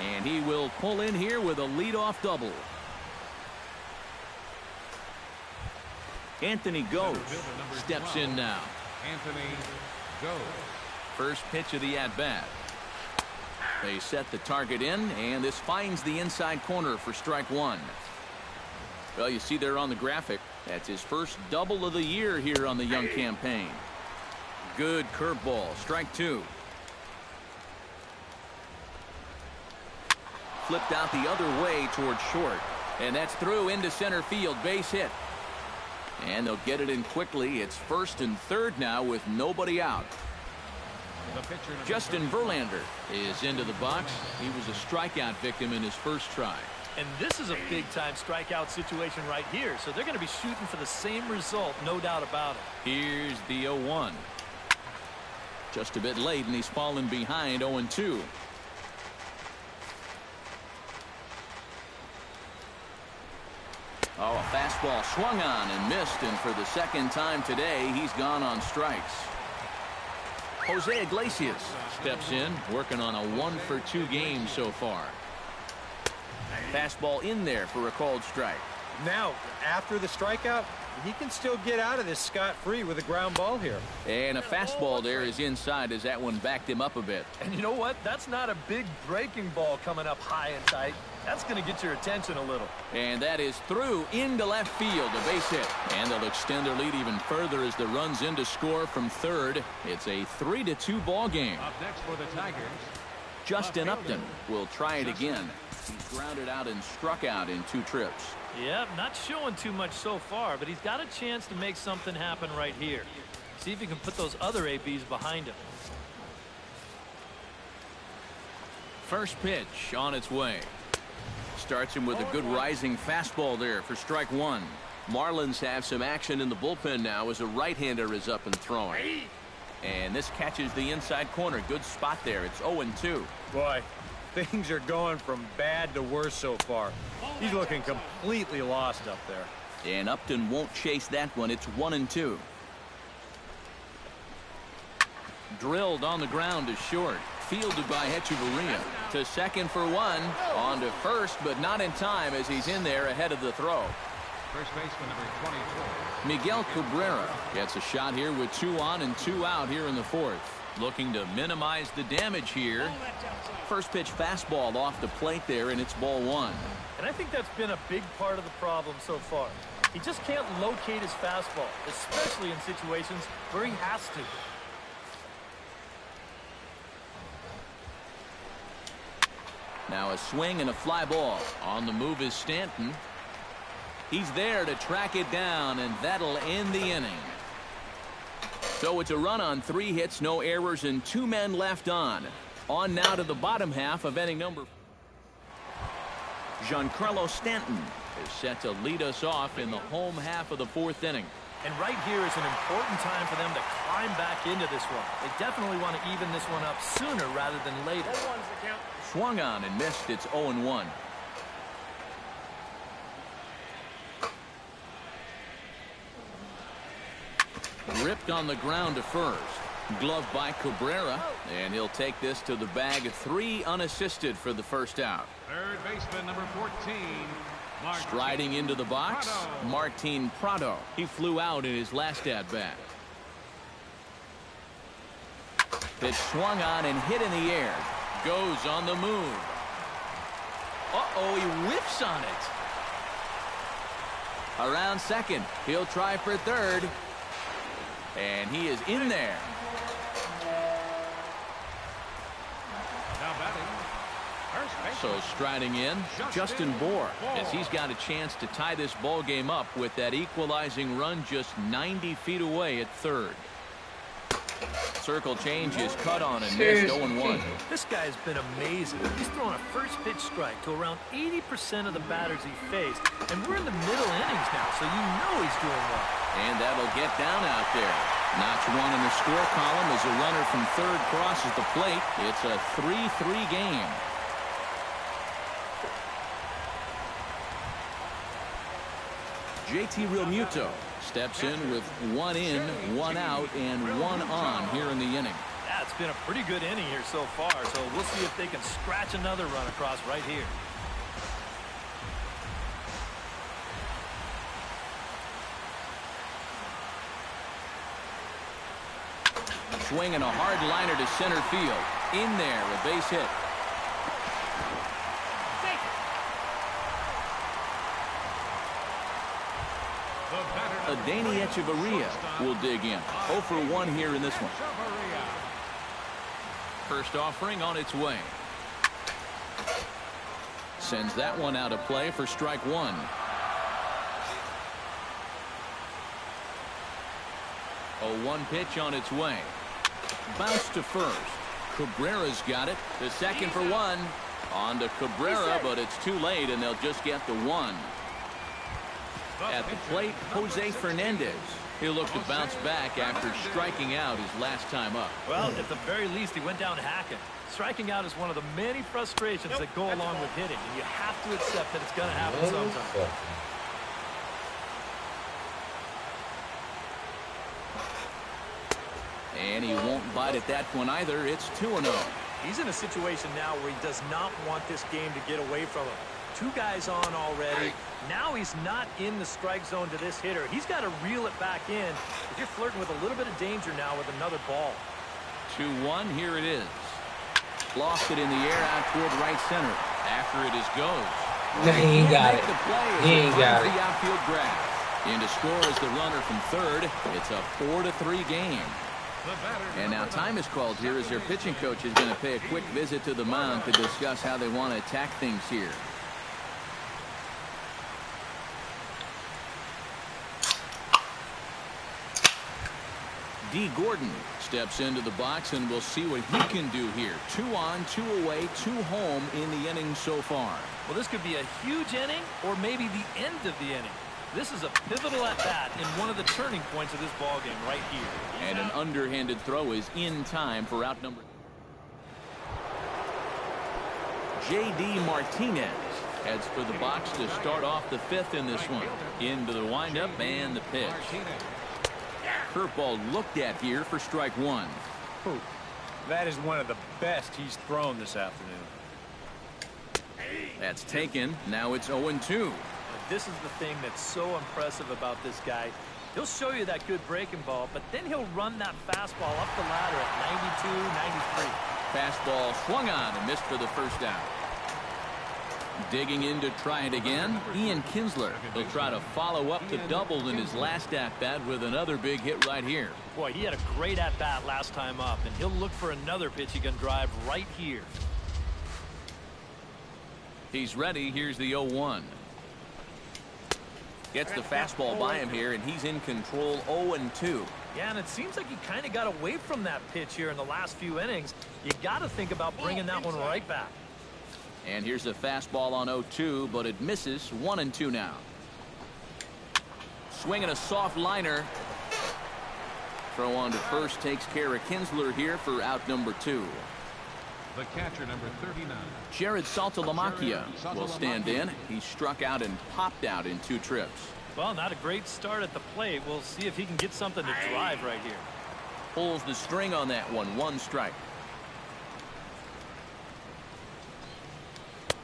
and he will pull in here with a leadoff double. Anthony Goes steps in now. Anthony Goes. First pitch of the at-bat. They set the target in, and this finds the inside corner for strike 1. Well, you see there on the graphic, that's his first double of the year here on the young campaign. Good curveball. Strike 2. Flipped out the other way towards short. And that's through into center field. Base hit. And they'll get it in quickly. It's 1st and 3rd now with nobody out. Justin Verlander is into the box. He was a strikeout victim in his first try. And this is a big-time strikeout situation right here. So they're going to be shooting for the same result, no doubt about it. Here's the 0-1. Just a bit late, and he's fallen behind 0-2. Oh, a fastball swung on and missed, and for the second time today, he's gone on strikes. Jose Iglesias steps in, working on a 1-for-2 game so far. Fastball in there for a called strike. Now, after the strikeout, he can still get out of this scot-free with a ground ball here. And a fastball there is inside as that one backed him up a bit. And you know what? That's not a big breaking ball coming up high and tight. That's going to get your attention a little. And that is through into left field, a base hit. And they'll extend their lead even further as the runs in to score from third. It's a 3-2 ball game. Up next for the Tigers, Justin Upton will try it again. He's grounded out and struck out in 2 trips. Yep, not showing too much so far, but he's got a chance to make something happen right here. See if he can put those other ABs behind him. First pitch on its way. Starts him with a good rising fastball there for strike 1. Marlins have some action in the bullpen now as a right-hander is up and throwing. And this catches the inside corner. Good spot there. It's 0-2. Boy, things are going from bad to worse so far. He's looking completely lost up there. And Upton won't chase that one. It's 1-2. Drilled on the ground is short. Fielded by Hechavarria. To second for one. On to first, but not in time as he's in there ahead of the throw. First baseman number 24. Miguel Cabrera gets a shot here with 2 on and 2 out here in the fourth. Looking to minimize the damage here. First pitch fastball off the plate there, and it's ball 1. And I think that's been a big part of the problem so far. He just can't locate his fastball, especially in situations where he has to. Now a swing and a fly ball. On the move is Stanton. He's there to track it down, and that'll end the inning. So it's a run on 3 hits, no errors, and 2 men left on. On now to the bottom half of inning number. Giancarlo Stanton is set to lead us off in the home half of the 4th inning. And right here is an important time for them to climb back into this one. They definitely want to even this one up sooner rather than later. Swung on and missed. It's 0-1. Ripped on the ground to first. Gloved by Cabrera, and he'll take this to the bag. 3 unassisted for the first out. Third baseman number 14. Striding into the box, Martin Prado. He flew out in his last at-bat. Pitch swung on and hit in the air. Goes on the move. Uh-oh, he whiffs on it. Around second. He'll try for third. And he is in there. Now batting. So striding in, Justin Bour, as he's got a chance to tie this ball game up with that equalizing run just 90 feet away at third. Circle change is cut on and missed. 0-1. This guy's been amazing. He's thrown a first pitch strike to around 80% of the batters he faced. And we're in the middle innings now, so you know he's doing well. And that'll get down out there. Notch 1 in the score column as a runner from third crosses the plate. It's a 3-3 game. JT Realmuto steps in with 1 in, 1 out, and 1 on here in the inning. Yeah, it's been a pretty good inning here so far, so we'll see if they can scratch another run across right here. Swinging a hard liner to center field. In there, a base hit. Adeiny Hechavarria will dig in. 0 for 1 here in this one. First offering on its way. Sends that one out of play for strike 1. 0-1 pitch on its way. Bounce to first. Cabrera's got it. The second for 1. On to Cabrera, but it's too late, and they'll just get the 1. At the plate, Jose Fernandez. He'll look to bounce back after striking out his last time up. Well, at the very least, he went down hacking. Striking out is one of the many frustrations that go along with hitting, and you have to accept that it's going to happen sometime. And he won't bite at that one either. It's 2-0. He's in a situation now where he does not want this game to get away from him. 2 guys on already. Now he's not in the strike zone to this hitter. He's got to reel it back in. If you're flirting with a little bit of danger now with another ball. 2-1, here it is. Lost it in the air out toward right center. After it is goes. He ain't got it. He ain't got it. The outfield grab. In to score is the runner from third. It's a 4-3 game. And now time is called here as their pitching coach is going to pay a quick visit to the mound to discuss how they want to attack things here. D. Gordon steps into the box, and we'll see what he can do here. 2 on, 2 away, 2 home in the inning so far. Well, this could be a huge inning or maybe the end of the inning. This is a pivotal at-bat in one of the turning points of this ballgame right here. And an underhanded throw is in time for out number. J.D. Martinez Heads for the box to start off the fifth in this one. Into the windup and the pitch. Curveball looked at here for strike one. Ooh, that is one of the best he's thrown this afternoon. That's taken. Now it's 0-2. This is the thing that's so impressive about this guy. He'll show you that good breaking ball, but then he'll run that fastball up the ladder at 92, 93. Fastball swung on and missed for the first out. Digging in to try it again, Ian Kinsler. He'll try to follow up the double in his last at-bat with another big hit right here. Boy, he had a great at-bat last time up, and he'll look for another pitch he can drive right here. He's ready. Here's the 0-1. Gets the fastball by him here, and he's in control. 0-2. Yeah, and it seems like he kind of got away from that pitch here in the last few innings. You got to think about bringing that one right back. And here's a fastball on 0-2, but it misses. 1-2 now. Swinging a soft liner. Throw on to first takes care of Kinsler here for out number 2. The catcher, number 39. Jared Saltalamacchia will stand in. He struck out and popped out in 2 trips. Well, not a great start at the plate. We'll see if he can get something to drive right here. Pulls the string on that one. 1 strike.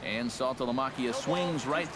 And Saltalamacchia swings right